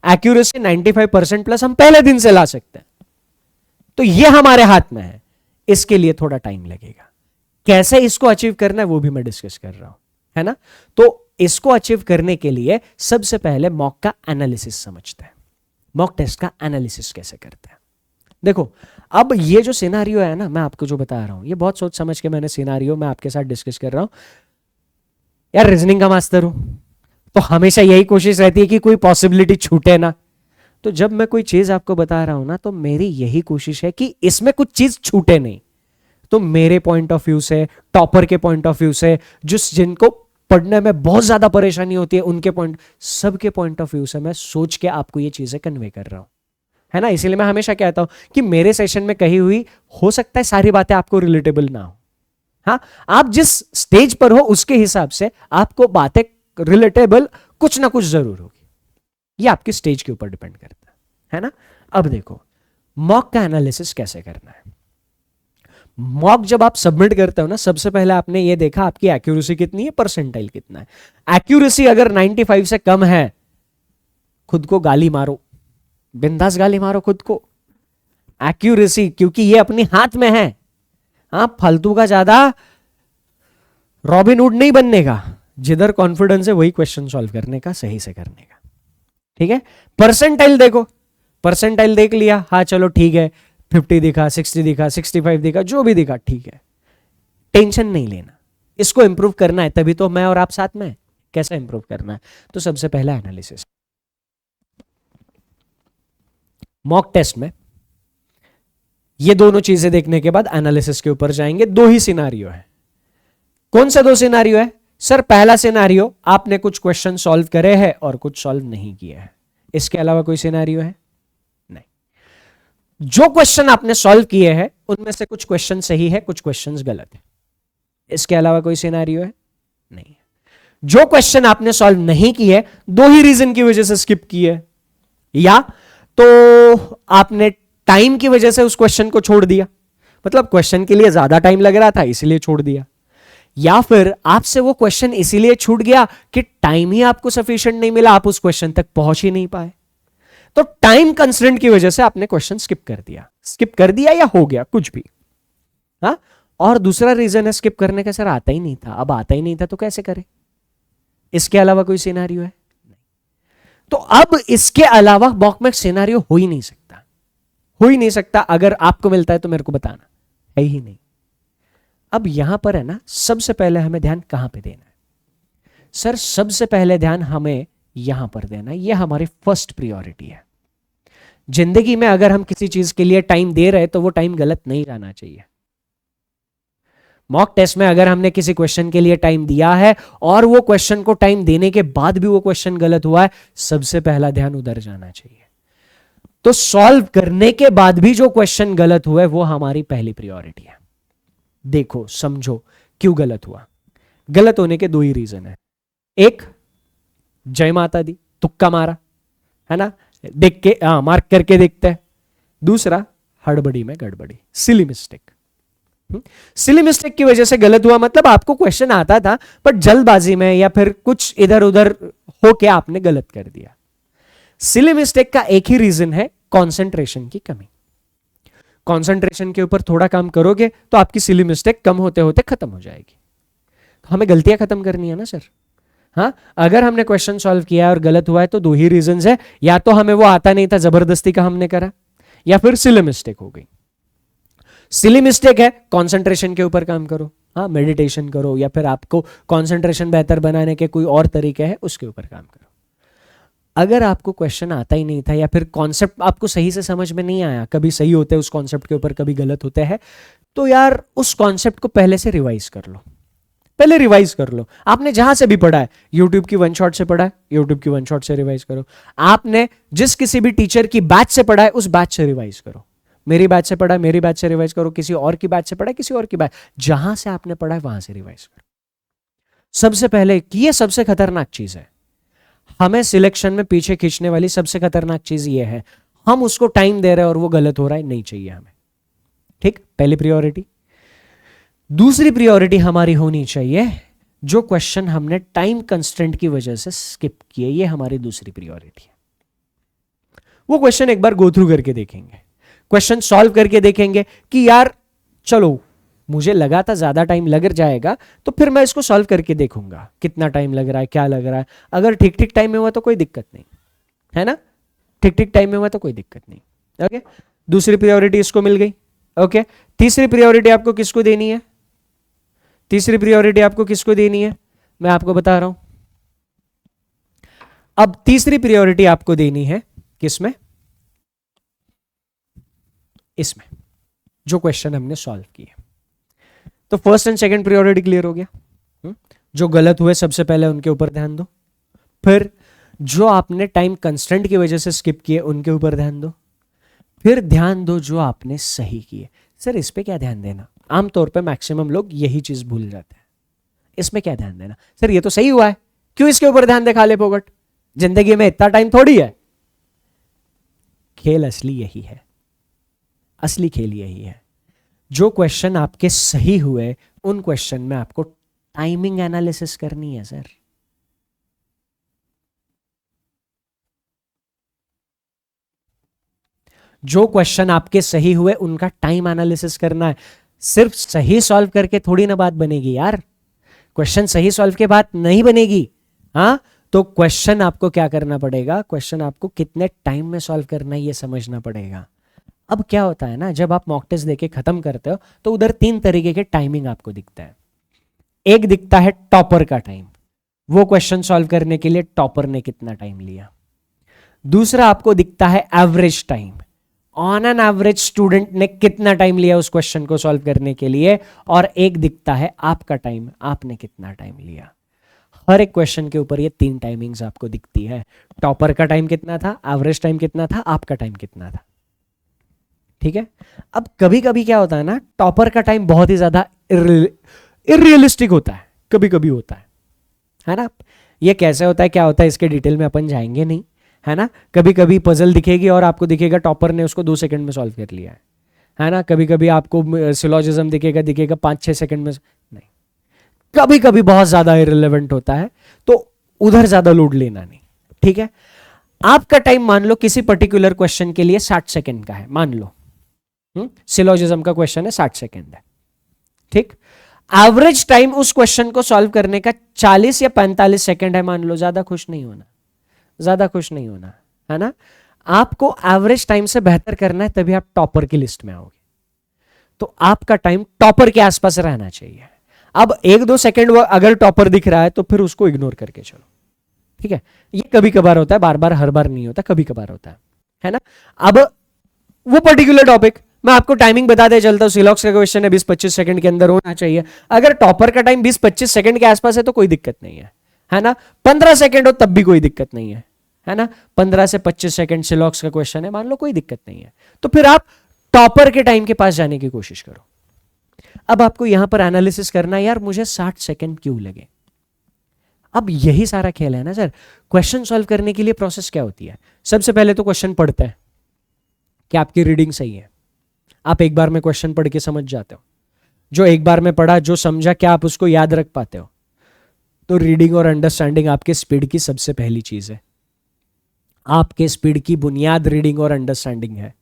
एक्यूरेसी 95% प्लस हम पहले दिन से ला सकते हैं। तो ये हमारे हाथ में है। इसके लिए थोड़ा टाइम लगेगा। कैसे इसको अचीव करना है वो भी मैं डिस्कस कर रहा हूं, है ना। तो इसको अचीव करने के लिए सबसे पहले मॉक का एनालिसिस समझते हैं। मॉक टेस्ट का एनालिसिस कैसे करते हैं। देखो, अब ये जो सिनारियो है ना, मैं आपको जो बता रहा हूं, ये बहुत सोच समझ के मैंने सिनारियो में आपके साथ डिस्कस कर रहा हूं। यार रीजनिंग का मास्टर हूं तो हमेशा यही कोशिश रहती है कि कोई पॉसिबिलिटी छूटे ना। तो जब मैं कोई चीज आपको बता रहा हूं ना, तो मेरी यही कोशिश है कि इसमें कुछ चीज छूटे नहीं। तो मेरे पॉइंट ऑफ व्यू से, टॉपर के पॉइंट ऑफ व्यू से, जिनको पढ़ने में बहुत ज्यादा परेशानी होती है उनके पॉइंट, सबके पॉइंट ऑफ व्यू से मैं सोच के आपको ये चीजें कन्वे कर रहा हूं, है ना। इसीलिए मैं हमेशा कहता हूं कि मेरे सेशन में कही हुई हो सकता है सारी बातें आपको रिलेटेबल ना हो। हाँ, आप जिस स्टेज पर हो उसके हिसाब से आपको बातें रिलेटेबल कुछ ना कुछ जरूर होगी। ये आपकी स्टेज के ऊपर डिपेंड करता है ना। अब देखो, मॉक का एनालिसिस कैसे करना है। मॉक जब आप सबमिट करते हो ना, सबसे पहले आपने ये देखा आपकी एक्यूरेसी कितनी है, परसेंटाइल कितना है। एक्यूरेसी अगर 95 से कम है, खुद को गाली मारो, बिंदास गाली मारो खुद को। एक्यूरेसी, क्योंकि ये अपने हाथ में है। हाँ, फालतू का ज्यादा रॉबिनहुड नहीं बनने का। जिधर कॉन्फिडेंस है वही क्वेश्चन सॉल्व करने का, सही से करने का, ठीक है। परसेंटाइल देखो, परसेंटाइल देख लिया, हाँ चलो ठीक है, 50 दिखा, 60 दिखा, 65 दिखा, जो भी दिखा ठीक है, टेंशन नहीं लेना। इसको इंप्रूव करना है, तभी तो मैं और आप साथ में। कैसे इंप्रूव करना है, तो सबसे पहला एनालिसिस। मॉक टेस्ट में ये दोनों चीजें देखने के बाद एनालिसिस के ऊपर जाएंगे। दो ही सिनारियो है। कौन से दो सिनारियो है सर? पहला सिनारियो, आपने कुछ क्वेश्चन सॉल्व करे हैं और कुछ सॉल्व नहीं किए हैं। इसके अलावा कोई सिनारियो है? नहीं। जो क्वेश्चन आपने सॉल्व किए हैं उनमें से कुछ क्वेश्चन सही है, कुछ क्वेश्चन गलत है। इसके अलावा कोई सिनारियो है? नहीं। जो क्वेश्चन आपने सॉल्व नहीं किए, दो ही रीजन की वजह से स्किप किए, या तो आपने टाइम की वजह से उस क्वेश्चन को छोड़ दिया, मतलब क्वेश्चन के लिए ज्यादा टाइम लग रहा था इसीलिए छोड़ दिया, या फिर आपसे वो क्वेश्चन इसीलिए छूट गया कि टाइम ही आपको सफिशिएंट नहीं मिला, आप उस क्वेश्चन तक पहुंच ही नहीं पाए। तो टाइम कंस्ट्रेंट की वजह से आपने क्वेश्चन स्किप कर दिया या हो गया कुछ भी। हाँ, और दूसरा रीजन है स्किप करने का, सर आता ही नहीं था। अब आता ही नहीं था तो कैसे करें? इसके अलावा कोई सिनेरियो है? नहीं। तो अब इसके अलावा मॉक में सिनेरियो हो ही नहीं सकता। हो ही नहीं सकता, अगर आपको मिलता है तो मेरे को बताना, है ही नहीं। अब यहां पर है ना, सबसे पहले हमें ध्यान कहां पे देना है सर? सबसे पहले ध्यान हमें यहां पर देना है, ये हमारी फर्स्ट प्रायोरिटी है। जिंदगी में अगर हम किसी चीज के लिए टाइम दे रहे हैं तो वो टाइम गलत नहीं जाना चाहिए। मॉक टेस्ट में अगर हमने किसी क्वेश्चन के लिए टाइम दिया है और वो क्वेश्चन को टाइम देने के बाद भी वो क्वेश्चन गलत हुआ है, सबसे पहला ध्यान उधर जाना चाहिए। तो सॉल्व करने के बाद भी जो क्वेश्चन गलत हुआ है वो हमारी पहली प्रायोरिटी है। देखो समझो क्यों गलत हुआ। गलत होने के दो ही रीजन है। एक, जय माता दी, तुक्का मारा, है ना, देख के मार्क करके देखते हैं। दूसरा, हड़बड़ी में गड़बड़ी, सिली मिस्टेक। सिली मिस्टेक की वजह से गलत हुआ, मतलब आपको क्वेश्चन आता था बट जल्दबाजी में या फिर कुछ इधर उधर होके आपने गलत कर दिया। सिली मिस्टेक का एक ही रीजन है, कंसंट्रेशन की कमी। कंसंट्रेशन के ऊपर थोड़ा काम करोगे तो आपकी सिली मिस्टेक कम होते होते खत्म हो जाएगी। तो हमें गलतियां खत्म करनी है ना सर। हाँ, अगर हमने क्वेश्चन सॉल्व किया और गलत हुआ है तो दो ही रीजंस है, या तो हमें वो आता नहीं था जबरदस्ती का हमने करा, या फिर सिली मिस्टेक हो गई। सिली मिस्टेक है, कंसंट्रेशन के ऊपर काम करो, हाँ, मेडिटेशन करो, या फिर आपको कंसंट्रेशन बेहतर बनाने के कोई और तरीके हैं उसके ऊपर काम करो। अगर आपको क्वेश्चन आता ही नहीं था या फिर कॉन्सेप्ट आपको सही से समझ में नहीं आया, कभी सही होते हैं उस कॉन्सेप्ट के ऊपर, कभी गलत होते हैं, तो यार उस कॉन्सेप्ट को पहले से रिवाइज कर लो। पहले रिवाइज कर लो। आपने जहां से भी पढ़ा है, यूट्यूब की वन शॉट से पढ़ा है, यूट्यूब की वन शॉट से रिवाइज करो। आपने जिस किसी भी टीचर की बैच से पढ़ा है उस बैच से रिवाइज करो। मेरी बैच से पढ़ा है, मेरी बैच से रिवाइज करो। किसी और की बैच से पढ़ा है, किसी और की बैच, जहां से आपने पढ़ा है वहां से रिवाइज करो। सबसे पहले, ये सबसे खतरनाक चीज है, हमें सिलेक्शन में पीछे खींचने वाली सबसे खतरनाक चीज ये है, हम उसको टाइम दे रहे हैं और वो गलत हो रहा है, नहीं चाहिए हमें। ठीक, पहली प्रायोरिटी। दूसरी प्रायोरिटी हमारी होनी चाहिए, जो क्वेश्चन हमने टाइम कंस्ट्रेंट की वजह से स्किप किए, ये हमारी दूसरी प्रायोरिटी है। वो क्वेश्चन एक बार गो थ्रू करके देखेंगे, क्वेश्चन सॉल्व करके देखेंगे कि यार चलो मुझे लगा था ज्यादा टाइम लग जाएगा, तो फिर मैं इसको सॉल्व करके देखूंगा कितना टाइम लग रहा है, क्या लग रहा है। अगर ठीक ठीक टाइम में हुआ तो कोई दिक्कत नहीं है ना, ठीक ठीक टाइम में हुआ तो कोई दिक्कत नहीं। ओके, दूसरी प्रायोरिटी इसको मिल गई। ओके, तीसरी प्रायोरिटी आपको किसको देनी है? तीसरी प्रायोरिटी आपको किसको देनी है, मैं आपको बता रहा हूं। अब तीसरी प्रायोरिटी आपको देनी है किसमें? इसमें, जो क्वेश्चन हमने सॉल्व किए। तो first and second priority clear हो गया। जो गलत हुए सबसे पहले उनके ऊपर ध्यान दो, फिर जो आपने टाइम कंस्टेंट की वजह से स्किप किए उनके ऊपर ध्यान दो, फिर ध्यान दो जो आपने सही किए। सर इस पे क्या ध्यान देना? आमतौर पे मैक्सिमम लोग यही चीज भूल जाते हैं, इसमें क्या ध्यान देना? सर ये तो सही हुआ है, क्यों इसके ऊपर ध्यान दे खाले पोगट, जिंदगी में इतना टाइम थोड़ी है। खेल असली यही है, असली खेल यही है। जो क्वेश्चन आपके सही हुए उन क्वेश्चन में आपको टाइमिंग एनालिसिस करनी है सर। जो क्वेश्चन आपके सही हुए उनका टाइम एनालिसिस करना है। सिर्फ सही सॉल्व करके थोड़ी ना बात बनेगी यार, क्वेश्चन सही सॉल्व के बाद नहीं बनेगी। हाँ, तो क्वेश्चन आपको क्या करना पड़ेगा, क्वेश्चन आपको कितने टाइम में सॉल्व करना है ये समझना पड़ेगा। अब क्या होता है ना, जब आप मॉक टेस्ट देके खत्म करते हो तो उधर तीन तरीके के टाइमिंग आपको दिखता है। एक दिखता है टॉपर का टाइम, वो क्वेश्चन सॉल्व करने के लिए टॉपर ने कितना टाइम लिया। दूसरा आपको दिखता है average time, on an average student ने कितना टाइम लिया उस क्वेश्चन को सॉल्व करने के लिए। और एक दिखता है आपका टाइम, आपने कितना टाइम लिया। हर एक क्वेश्चन के ऊपर ये तीन टाइमिंग्स आपको दिखती है, टॉपर का टाइम कितना था, एवरेज टाइम कितना था, आपका टाइम कितना था। ठीक है, अब कभी कभी क्या होता है ना, टॉपर का टाइम बहुत ही ज्यादा इररियलिस्टिक होता है, कभी कभी होता है ना। ये कैसे होता है, क्या होता है, इसके डिटेल में अपन जाएंगे नहीं, है ना। कभी कभी पजल दिखेगी और आपको दिखेगा टॉपर ने उसको 2 सेकंड में सॉल्व कर लिया है ना। कभी कभी आपको सिलोजिज्म दिखेगा 5-6 सेकंड में, नहीं, कभी कभी बहुत ज्यादा इररिलेवेंट होता है, तो उधर ज्यादा लोड लेना नहीं। ठीक है, आपका टाइम मान लो किसी पर्टिकुलर क्वेश्चन के लिए 60 सेकंड का है, मान लो सिलोजिज्म का क्वेश्चन है, 60 सेकंड है। ठीक, एवरेज टाइम उस क्वेश्चन को सॉल्व करने का 40 या 45 सेकंड है मान लो। ज्यादा खुश नहीं होना, ज्यादा खुश नहीं होना, है ना। आपको एवरेज टाइम से बेहतर करना है, तभी आप टॉपर की लिस्ट में आओगे। तो आपका टाइम टॉपर के आसपास रहना चाहिए। अब 1-2 सेकंड अगर टॉपर दिख रहा है तो फिर उसको इग्नोर करके चलो, ठीक है। ये कभी कभार होता है, बार बार हर बार नहीं होता, कभी कभार होता है ना। अब वो पर्टिकुलर टॉपिक मैं आपको टाइमिंग बताते चलता हूं। सिलॉक्स का क्वेश्चन है 20-25 सेकंड के अंदर होना चाहिए। अगर टॉपर का टाइम 20-25 सेकंड के आसपास है तो कोई दिक्कत नहीं है ना। 15 सेकंड हो तब भी कोई दिक्कत नहीं है ना। 15 से 25 सेकंड सिलॉक्स का क्वेश्चन है, मान लो कोई दिक्कत नहीं है, तो फिर आप टॉपर के टाइम के पास जाने की कोशिश करो। अब आपको यहां पर एनालिसिस करना है, यार मुझे 60 सेकंड क्यों लगे। अब यही सारा खेल है ना सर। क्वेश्चन सॉल्व करने के लिए प्रोसेस क्या होती है? सबसे पहले तो क्वेश्चन पढ़ते हैं कि आपकी रीडिंग सही है। आप एक बार में क्वेश्चन पढ़ के समझ जाते हो। जो एक बार में पढ़ा, जो समझा, क्या आप उसको याद रख पाते हो? तो रीडिंग और अंडरस्टैंडिंग आपके स्पीड की सबसे पहली चीज है। आपके स्पीड की बुनियाद रीडिंग और अंडरस्टैंडिंग है।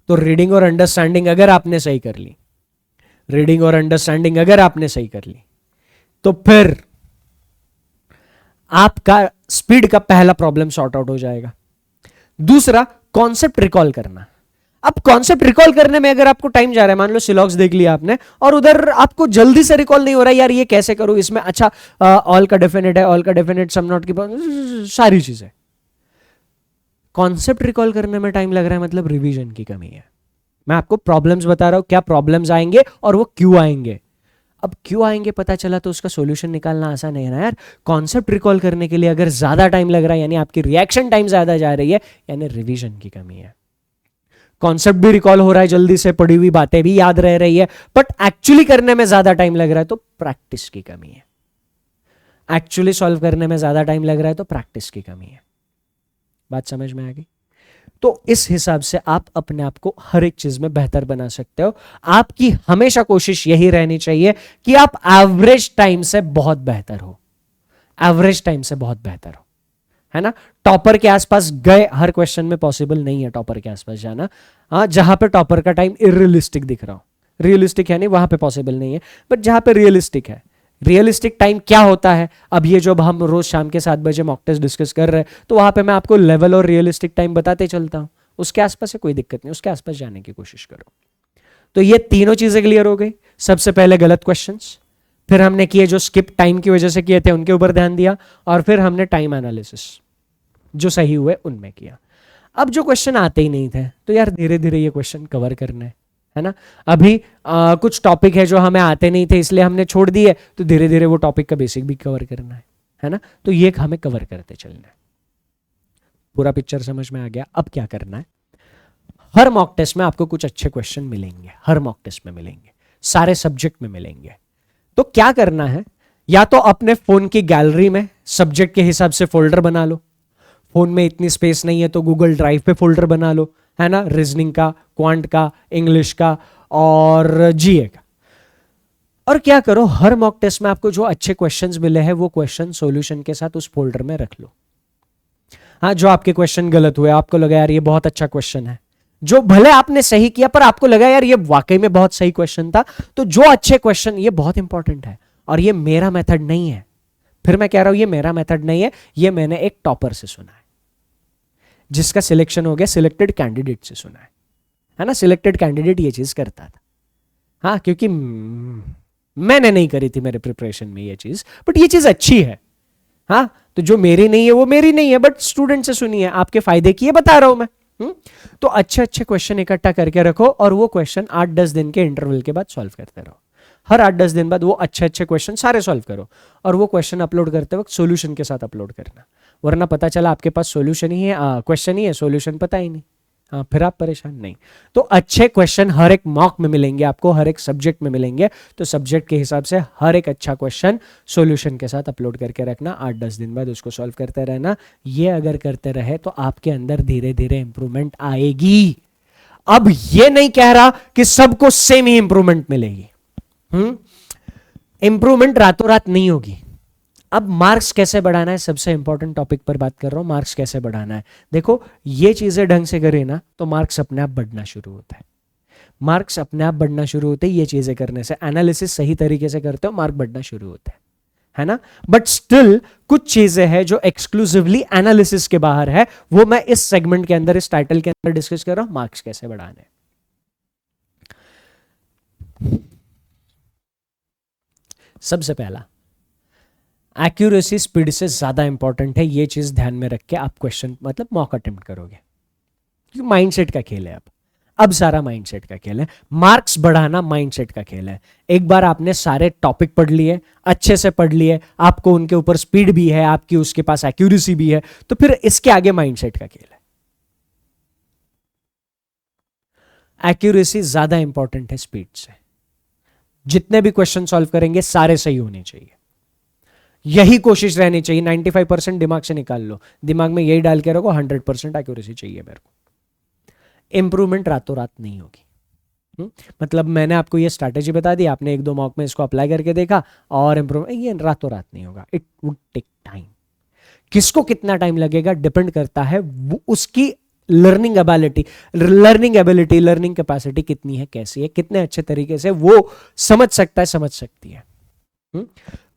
तो रीडिंग और अंडरस्टैंडिंग अगर आपने सही कर ली, रीडिंग और अंडरस्टैंडिंग अगर आपने सही कर ली, तो फिर आपका स्पीड का पहला प्रॉब्लम सॉर्ट आउट हो जाएगा। दूसरा, कॉन्सेप्ट रिकॉल करना। अब कॉन्सेप्ट रिकॉल करने में अगर आपको टाइम जा रहा है, मान लो सिलॉक्स देख लिया आपने और उधर आपको जल्दी से रिकॉल नहीं हो रहा है, यार ये कैसे करूं, इसमें अच्छा ऑल का डेफिनेट है, ऑल का डेफिनेट, सम नॉट की सारी चीजें। कॉन्सेप्ट रिकॉल करने में टाइम लग रहा है, मतलब रिवीजन की कमी है। मैं आपको प्रॉब्लम्स बता रहा हूं, क्या प्रॉब्लम्स आएंगे और वो क्यों आएंगे। अब क्यों आएंगे पता चला तो उसका सॉल्यूशन निकालना आसान है ना यार। कॉन्सेप्ट रिकॉल करने के लिए अगर ज्यादा टाइम लग रहा है, यानी आपकी रिएक्शन टाइम ज्यादा जा रही है, यानी रिवीजन की कमी है। कॉन्सेप्ट भी रिकॉल हो रहा है जल्दी से, पढ़ी हुई बातें भी याद रह रही है, बट एक्चुअली करने में ज्यादा टाइम लग रहा है, तो प्रैक्टिस की कमी है। एक्चुअली सॉल्व करने में ज्यादा टाइम लग रहा है तो प्रैक्टिस की कमी है। बात समझ में आ गई? तो इस हिसाब से आप अपने आप को हर एक चीज में बेहतर बना सकते हो। आपकी हमेशा कोशिश यही रहनी चाहिए कि आप एवरेज टाइम से बहुत बेहतर हो। एवरेज टाइम से बहुत बेहतर हो, है ना। टॉपर के आसपास गए, हर क्वेश्चन में पॉसिबल नहीं है टॉपर के आसपास जाना। हाँ, जहां पे टॉपर का टाइम इरियलिस्टिक दिख रहा हो, रियलिस्टिक है नहीं, वहां पे पॉसिबल नहीं है, बट जहां पे रियलिस्टिक है। रियलिस्टिक टाइम क्या होता है? अब ये जो हम रोज शाम के 7 बजे मॉक टेस्ट डिस्कस कर रहे हैं, तो वहां पे मैं आपको लेवल और रियलिस्टिक टाइम बताते चलता हूं। उसके आसपास से कोई दिक्कत नहीं, उसके आसपास जाने की कोशिश करो। तो ये तीनों चीजें क्लियर हो गई। सबसे पहले गलत क्वेश्चंस, फिर हमने किए जो स्किप टाइम की वजह से किए थे उनके ऊपर ध्यान दिया, और फिर हमने टाइम एनालिसिस जो सही हुए उनमें किया। अब जो क्वेश्चन आते ही नहीं थे, तो यार धीरे धीरे ये क्वेश्चन कवर करना है ना। अभी कुछ टॉपिक है जो हमें आते नहीं थे इसलिए हमने छोड़ दिए, तो धीरे धीरे वो टॉपिक का बेसिक भी कवर करना है ना। तो ये हमें कवर करते चलना है। पूरा पिक्चर समझ में आ गया? अब क्या करना है, हर मॉक टेस्ट में आपको कुछ अच्छे क्वेश्चन मिलेंगे, हर मॉक टेस्ट में मिलेंगे, सारे सब्जेक्ट में मिलेंगे। तो क्या करना है, या तो अपने फोन की गैलरी में सब्जेक्ट के हिसाब से फोल्डर बना लो। फोन में इतनी स्पेस नहीं है तो गूगल ड्राइव पे फोल्डर बना लो, है ना। रीजनिंग का, क्वांट का, इंग्लिश का और जीए का। और क्या करो, हर मॉक टेस्ट में आपको जो अच्छे क्वेश्चंस मिले हैं वो क्वेश्चन सॉल्यूशन के साथ उस फोल्डर में रख लो। हाँ, जो आपके क्वेश्चन गलत हुए, आपको लगा यार ये बहुत अच्छा क्वेश्चन है, जो भले आपने सही किया पर आपको लगा यार ये वाकई में बहुत सही क्वेश्चन था, तो जो अच्छे क्वेश्चन, ये बहुत इंपॉर्टेंट है और ये मेरा मेथड नहीं है। फिर मैं कह रहा हूं ये मेरा मेथड नहीं है, ये मैंने एक टॉपर से सुना है, जिसका सिलेक्शन हो गया सिलेक्टेड कैंडिडेट से सुना है ना। सिलेक्टेड कैंडिडेट ये चीज करता था, हाँ, क्योंकि मैंने नहीं करी थी मेरे प्रिपरेशन में ये चीज, बट ये चीज अच्छी है। हाँ, तो जो मेरी नहीं है वो मेरी नहीं है, बट स्टूडेंट से सुनी है, आपके फायदे की ये बता रहा हूं मैं। तो अच्छे अच्छे क्वेश्चन इकट्ठा करके रखो और वो क्वेश्चन 8-10 दिन के इंटरवल के बाद सॉल्व करते रहो। हर 8-10 दिन बाद वो अच्छे अच्छे क्वेश्चन सारे सॉल्व करो, और वो क्वेश्चन अपलोड करते वक्त सॉल्यूशन के साथ अपलोड करना, वरना पता चला आपके पास सॉल्यूशन ही है, क्वेश्चन ही है, सॉल्यूशन पता ही नहीं। हाँ, फिर आप परेशान नहीं। तो अच्छे क्वेश्चन हर एक मॉक में मिलेंगे आपको, हर एक सब्जेक्ट में मिलेंगे, तो सब्जेक्ट के हिसाब से हर एक अच्छा क्वेश्चन सॉल्यूशन के साथ अपलोड करके रखना। 8-10 दिन बाद उसको सॉल्व करते रहना। ये अगर करते रहे तो आपके अंदर धीरे धीरे इंप्रूवमेंट आएगी। अब ये नहीं कह रहा कि सबको सेम ही इंप्रूवमेंट मिलेगी, इंप्रूवमेंट रातों रात नहीं होगी। अब मार्क्स कैसे बढ़ाना है, सबसे इंपॉर्टेंट टॉपिक पर बात कर रहा हूं, मार्क्स कैसे बढ़ाना है। देखो, ये चीजें ढंग से करें ना तो मार्क्स अपने आप बढ़ना शुरू होता है। मार्क्स अपने आप बढ़ना शुरू होते हैं ये चीजें करने से। एनालिसिस सही तरीके से करते हो, मार्क बढ़ना शुरू होता है ना। बट स्टिल कुछ चीजें हैं जो एक्सक्लूसिवली एनालिसिस के बाहर है, वो मैं इस सेगमेंट के अंदर, इस टाइटल के अंदर डिस्कस कर रहा हूं, मार्क्स कैसे बढ़ाने। सबसे पहला, एक्यूरेसी स्पीड से ज्यादा इंपॉर्टेंट है, ये चीज ध्यान में रख के आप क्वेश्चन मतलब मॉक अटेम्प्ट करोगे, क्योंकि माइंडसेट का खेल है। अब सारा माइंडसेट का खेल है, मार्क्स बढ़ाना माइंडसेट का खेल है। एक बार आपने सारे टॉपिक पढ़ लिए, अच्छे से पढ़ लिए, आपको उनके ऊपर स्पीड भी है, आपकी उसके पास एक्यूरेसी भी है, तो फिर इसके आगे माइंडसेट का खेल है। एक्यूरेसी ज्यादा इंपॉर्टेंट है स्पीड से। जितने भी क्वेश्चन सॉल्व करेंगे सारे सही होने चाहिए, यही कोशिश रहनी चाहिए। 95% दिमाग से निकाल लो, दिमाग में यही डाल के रखो 100% एक्यूरेसी चाहिए मेरे को। इंप्रूवमेंट रातों रात नहीं होगी। मतलब मैंने आपको ये स्ट्रैटेजी बता दी, आपने एक दो मॉक में इसको अप्लाई करके देखा और इंप्रूवमेंट, ये रातों रात नहीं होगा। It would take time. किसको कितना टाइम लगेगा डिपेंड करता है वो उसकी लर्निंग एबिलिटी, लर्निंग कैपेसिटी कितनी है, कैसी है, कितने अच्छे तरीके से वो समझ सकता है, समझ सकती है।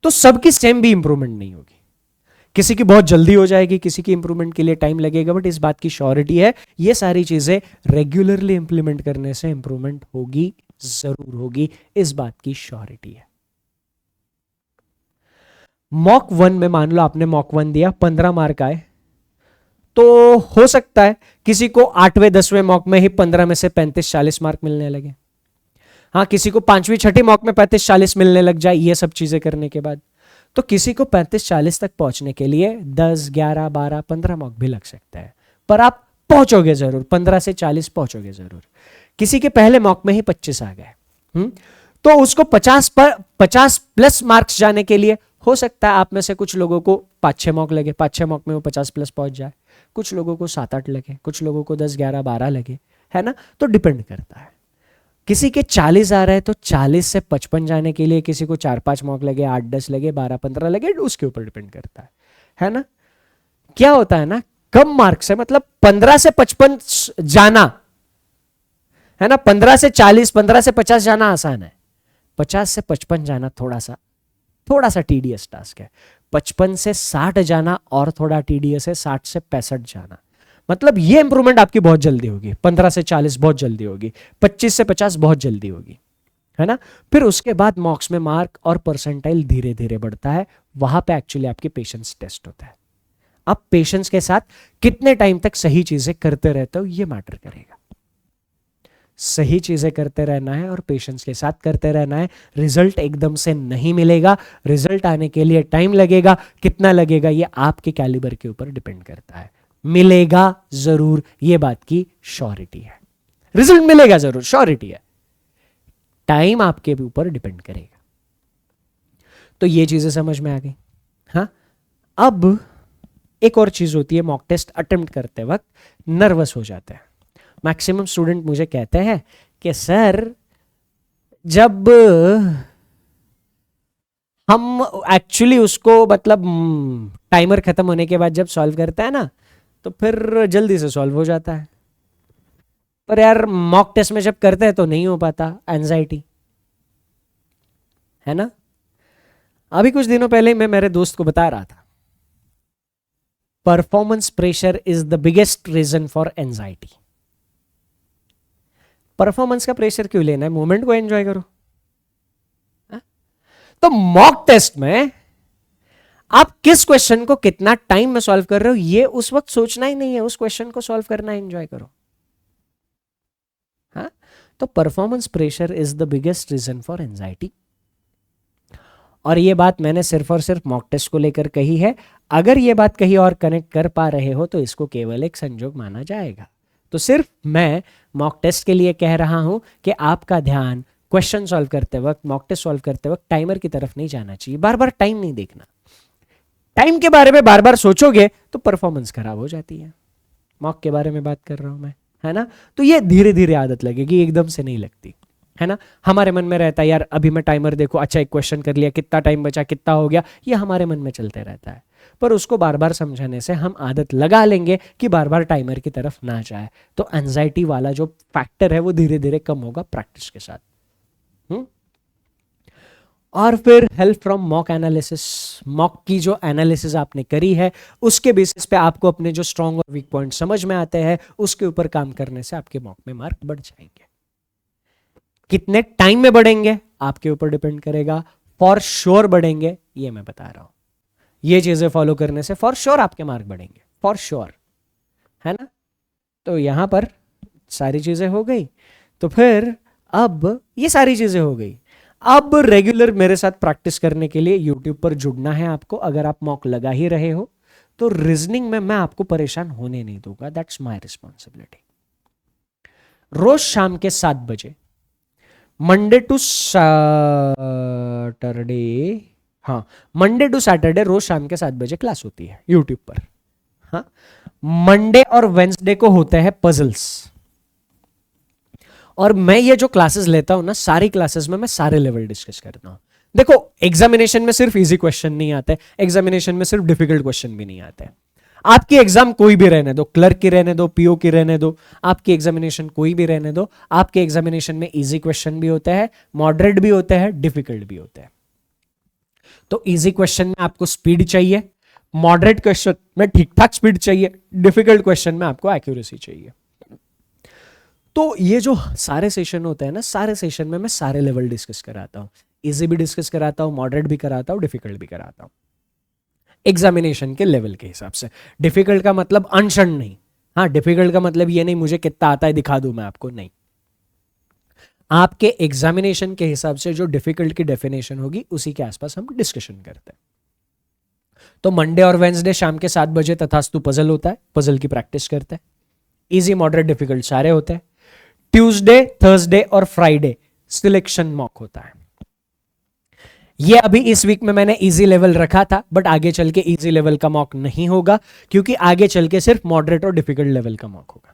तो सबकी सेम भी इंप्रूवमेंट नहीं होगी, किसी की बहुत जल्दी हो जाएगी, किसी की इंप्रूवमेंट के लिए टाइम लगेगा। बट इस बात की श्योरिटी है, ये सारी चीजें रेगुलरली इंप्लीमेंट करने से इंप्रूवमेंट होगी, जरूर होगी, इस बात की श्योरिटी है। मॉक 1 में मान लो आपने मॉक 1 दिया, 15 मार्क आए, तो हो सकता है किसी को 8वें 10वें मॉक में ही 15 में से 35-40 मार्क मिलने लगे। हाँ, किसी को 5वीं 6ठी मॉक में 35-40 मिलने लग जाए, ये सब चीजें करने के बाद। तो किसी को 35-40 तक पहुंचने के लिए 10, 11, 12, 15 मॉक भी लग सकता है, पर आप पहुंचोगे जरूर, 15 से 40 पहुंचोगे जरूर। किसी के पहले मॉक में ही 25 आ गए, तो उसको 50 प्लस मार्क्स जाने के लिए हो सकता है आप में से कुछ लोगों को 5-6 मॉक लगे, 5-6 मॉक में वो 50 प्लस पहुंच जाए, कुछ लोगों को 7-8 लगे, कुछ लोगों को 10, 11, 12 लगे, है ना। तो डिपेंड करता है। किसी के 40 आ रहा है तो 40 से 55 जाने के लिए किसी को 4-5 मॉक लगे, 8-10 लगे, 12-15 लगे, उसके ऊपर डिपेंड करता है ना। क्या होता है ना, कम मार्क्स है, मतलब 15 से 55 जाना है ना, 15 से 40, 15 से 50 जाना आसान है, 50 से 55 जाना थोड़ा सा टीडीएस टास्क है, 55 से 60 जाना और थोड़ा टीडीएस है, 60 से 65 जाना। मतलब ये इंप्रूवमेंट आपकी बहुत जल्दी होगी, 15 से 40 बहुत जल्दी होगी, 25 से 50 बहुत जल्दी होगी, है ना। फिर उसके बाद मॉक्स में मार्क और परसेंटाइल धीरे धीरे बढ़ता है, वहां पे एक्चुअली आपकी पेशेंस टेस्ट होता है। आप पेशेंस के साथ कितने टाइम तक सही चीजें करते रहते हो, ये मैटर करेगा। सही चीजें करते रहना है और पेशेंस के साथ करते रहना है। रिजल्ट एकदम से नहीं मिलेगा, रिजल्ट आने के लिए टाइम लगेगा, कितना लगेगा ये आपके कैलिबर के ऊपर डिपेंड करता है। मिलेगा जरूर, ये बात की श्योरिटी है। रिजल्ट मिलेगा जरूर, श्योरिटी है, टाइम आपके ऊपर डिपेंड करेगा। तो ये चीजें समझ में आ गई। हाँ, अब एक और चीज होती है, मॉक टेस्ट अटेम्प्ट करते वक्त नर्वस हो जाते हैं। मैक्सिमम स्टूडेंट मुझे कहते हैं कि सर जब हम एक्चुअली उसको मतलब टाइमर खत्म होने के बाद जब सॉल्व करते हैं ना, तो फिर जल्दी से सॉल्व हो जाता है, पर यार मॉक टेस्ट में जब करते हैं तो नहीं हो पाता, एंजाइटी, है ना। अभी कुछ दिनों पहले मैं मेरे दोस्त को बता रहा था, performance pressure is the biggest reason for anxiety. Performance का प्रेशर क्यों लेना है, मोमेंट को एंजॉय करो। तो मॉक टेस्ट में आप किस क्वेश्चन को कितना टाइम में सॉल्व कर रहे हो ये उस वक्त सोचना ही नहीं है, उस क्वेश्चन को सॉल्व करना, एंजॉय करो। हाँ, तो performance pressure is the biggest reason for anxiety. और ये बात मैंने सिर्फ और सिर्फ मॉक टेस्ट को लेकर कही है। अगर ये बात कहीं और कनेक्ट कर पा रहे हो तो इसको केवल एक संजोग माना जाएगा। तो सिर्फ मैं मॉक टेस्ट के लिए कह रहा हूं कि आपका ध्यान क्वेश्चन सॉल्व करते वक्त, मॉक टेस्ट सॉल्व करते वक्त टाइमर की तरफ नहीं जाना चाहिए। बार बार टाइम नहीं देखना, टाइम के बारे में बार बार सोचोगे तो परफॉर्मेंस खराब हो जाती है। मॉक के बारे में बात कर रहा हूं मैं, है ना। तो ये धीरे धीरे आदत लगेगी, एकदम से नहीं लगती, है ना। हमारे मन में रहता है यार अभी मैं टाइमर देखो, अच्छा एक क्वेश्चन कर लिया, कितना टाइम बचा, कितना हो गया, ये हमारे मन में चलते रहता है। पर उसको बार बार समझाने से हम आदत लगा लेंगे कि बार बार टाइमर की तरफ ना जाए, तो एंजाइटी वाला जो फैक्टर है वो धीरे धीरे कम होगा प्रैक्टिस के साथ। और फिर help from mock analysis. Mock की जो एनालिसिस आपने करी है उसके बेसिस पे आपको अपने जो स्ट्रॉन्ग और वीक पॉइंट समझ में आते हैं उसके ऊपर काम करने से आपके मॉक में मार्क बढ़ जाएंगे। कितने टाइम में बढ़ेंगे आपके ऊपर डिपेंड करेगा, फॉर श्योर बढ़ेंगे, ये मैं बता रहा हूं। ये चीजें फॉलो करने से फॉर श्योर आपके मार्क बढ़ेंगे, फॉर श्योर, है ना। तो यहां पर सारी चीजें हो गई। तो फिर अब ये सारी चीजें हो गई, अब रेगुलर मेरे साथ प्रैक्टिस करने के लिए यूट्यूब पर जुड़ना है आपको। अगर आप मॉक लगा ही रहे हो तो रीजनिंग में मैं आपको परेशान होने नहीं दूंगा, दैट्स माय रिस्पॉन्सिबिलिटी। रोज शाम के 7 बजे, मंडे टू सैटरडे, हाँ मंडे टू सैटरडे रोज शाम के 7 बजे क्लास होती है यूट्यूब पर। हाँ, मंडे और वेंसडे को होते हैं पजल्स। और मैं ये जो क्लासेस लेता हूं ना, सारी क्लासेस में मैं सारे लेवल डिस्कस करता हूं। देखो एग्जामिनेशन में सिर्फ इजी क्वेश्चन नहीं आते, एग्जामिनेशन में सिर्फ डिफिकल्ट क्वेश्चन भी नहीं आते। आपकी एग्जाम कोई भी रहने दो, क्लर्क की रहने दो, पीओ की रहने दो, आपकी एग्जामिनेशन कोई भी रहने दो, आपके एग्जामिनेशन में इजी क्वेश्चन भी होते हैं, मॉडरेट भी होते हैं, डिफिकल्ट भी होते हैं। तो इजी क्वेश्चन में आपको स्पीड चाहिए, मॉडरेट क्वेश्चन में ठीक ठाक स्पीड चाहिए, डिफिकल्ट क्वेश्चन में आपको एक्यूरेसी चाहिए। तो ये जो सारे सेशन होते हैं ना, सारे सेशन में मैं सारे लेवल डिस्कस कराता हूं, इजी भी डिस्कस कराता हूं, मॉडरेट भी कराता हूं, डिफिकल्ट भी कराता हूं, एग्जामिनेशन के लेवल के हिसाब से। डिफिकल्ट का मतलब अनशन नहीं, हाँ डिफिकल्ट का मतलब ये नहीं मुझे कितना आता है दिखा दूं मैं आपको, नहीं। आपके एग्जामिनेशन के हिसाब से जो डिफिकल्ट की डेफिनेशन होगी उसी के आसपास हम डिस्कशन करते हैं। तो मंडे और वेंसडे शाम के 7 बजे तथास्तु पजल होता है, पजल की प्रैक्टिस करते हैं। इजी मॉडरेट डिफिकल्ट सारे होते हैं। ट्यूसडे, थर्सडे और फ्राइडे सिलेक्शन मॉक होता है। ये अभी इस वीक में मैंने इजी लेवल रखा था, बट आगे चल के इजी लेवल का मॉक नहीं होगा, क्योंकि आगे चल के सिर्फ मॉडरेट और डिफिकल्ट लेवल का मॉक होगा,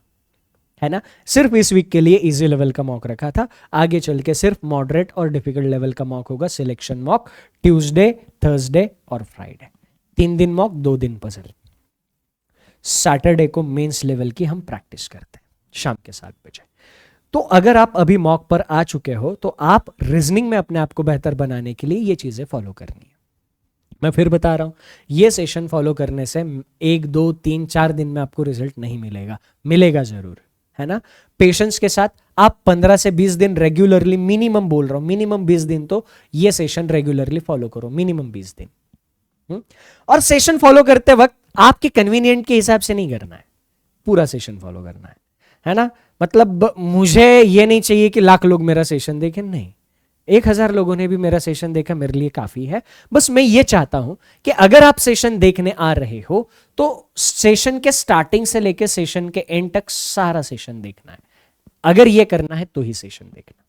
है ना। सिर्फ इस वीक के लिए इजी लेवल का मॉक रखा था, आगे चल के सिर्फ मॉडरेट और डिफिकल्ट लेवल का मॉक होगा। सिलेक्शन मॉक ट्यूसडे, थर्सडे और फ्राइडे, 3 दिन मॉक, 2 दिन पजल। सैटरडे को मेंस लेवल की हम प्रैक्टिस करते हैं शाम के 7 बजे। तो अगर आप अभी मॉक पर आ चुके हो तो आप रीजनिंग में अपने आप को बेहतर बनाने के लिए ये चीजें फॉलो करनी है। मैं फिर बता रहा हूं, ये सेशन फॉलो करने से 1, 2, 3, 4 दिन में आपको रिजल्ट नहीं मिलेगा, मिलेगा जरूर, है ना। पेशेंस के साथ आप 15 से 20 दिन रेगुलरली, मिनिमम बोल रहा हूं, मिनिमम 20 दिन तो ये सेशन रेगुलरली फॉलो करो, मिनिमम 20 दिन। और सेशन फॉलो करते वक्त आपके कन्वीनियंट के हिसाब से नहीं करना है, पूरा सेशन फॉलो करना है ना। मतलब मुझे ये नहीं चाहिए कि लाख लोग मेरा सेशन देखें, नहीं, 1000 लोगों ने भी मेरा सेशन देखा मेरे लिए काफी है। बस मैं ये चाहता हूं कि अगर आप सेशन देखने आ रहे हो तो सेशन के स्टार्टिंग से लेकर सेशन के एंड तक सारा सेशन देखना है। अगर ये करना है तो ही सेशन देखना।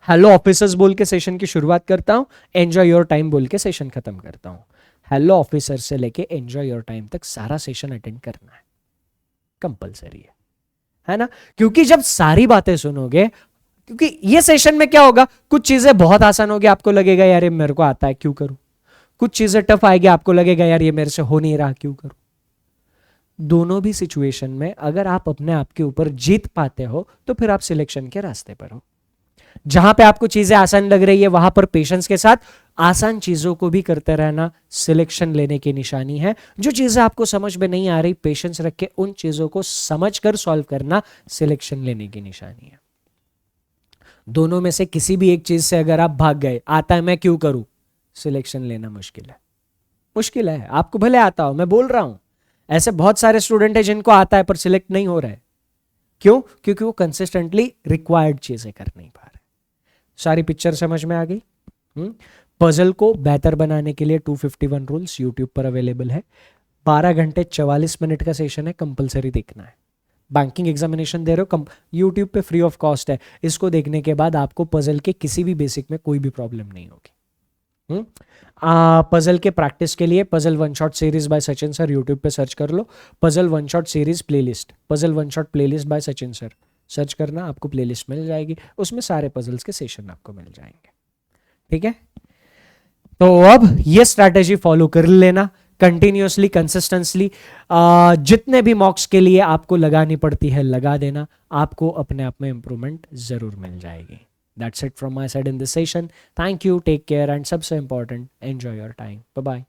हेलो ऑफिसर्स बोल के सेशन की शुरुआत करता हूं, एंजॉय योर टाइम बोल के सेशन खत्म करता हूं। हेलो ऑफिसर से लेके एंजॉय योर टाइम तक सारा सेशन अटेंड करना है, कंपलसरी है ना। क्योंकि जब सारी बातें सुनोगे, क्योंकि ये सेशन में क्या होगा, कुछ चीजें बहुत आसान होगी, आपको लगेगा यार ये मेरे को आता है क्यों करूं, कुछ चीजें टफ आएगी, आपको लगेगा यार ये मेरे से हो नहीं रहा क्यों करूं। दोनों भी सिचुएशन में अगर आप अपने आप के ऊपर जीत पाते हो तो फिर आप सिलेक्शन के रास्ते पर हो। जहां पे आपको चीजें आसान लग रही है वहां पर पेशेंस के साथ आसान चीजों को भी करते रहना सिलेक्शन लेने की निशानी है। जो चीजें आपको समझ में नहीं आ रही, पेशेंस रख के उन चीजों को समझकर सॉल्व करना सिलेक्शन लेने की निशानी है। दोनों में से किसी भी एक चीज से अगर आप भाग गए, आता है मैं क्यों करूं, सिलेक्शन लेना मुश्किल है, मुश्किल है। आपको भले आता हो, मैं बोल रहा हूं ऐसे बहुत सारे स्टूडेंट हैं जिनको आता है पर सिलेक्ट नहीं हो रहा है। क्यों? क्योंकि वो कंसिस्टेंटली रिक्वायर्ड चीजें कर नहीं पा रहे। सारी पिक्चर समझ में आ गई। पजल को बेहतर बनाने के लिए 251 रूल्स यूट्यूब पर अवेलेबल है। 12 घंटे 44 मिनट का सेशन है, कंपलसरी देखना है। बैंकिंग एग्जामिनेशन दे रहे हो, यूट्यूब पे फ्री ऑफ कॉस्ट है। इसको देखने के बाद आपको पजल के किसी भी बेसिक में कोई भी प्रॉब्लम नहीं होगी। पजल के प्रैक्टिस के लिए puzzle one shot series by Sachin sir YouTube पे सर्च कर लो। Puzzle one shot series playlist, puzzle one shot playlist by Sachin sir search करना, आपको प्लेलिस्ट मिल जाएगी, उसमें सारे पजल्स के सेशन आपको मिल जाएंगे। ठीक है, तो अब ये स्ट्रैटेजी फॉलो कर लेना कंटिन्यूअसली, कंसिस्टेंटली। जितने भी मॉक्स के लिए आपको लगानी पड़ती है लगा देना, आपको अपने आप में इंप्रूवमेंट जरूर मिल जाएगी। That's it from my side in this session. Thank you, take care, and सबसे important, enjoy your time. Bye bye.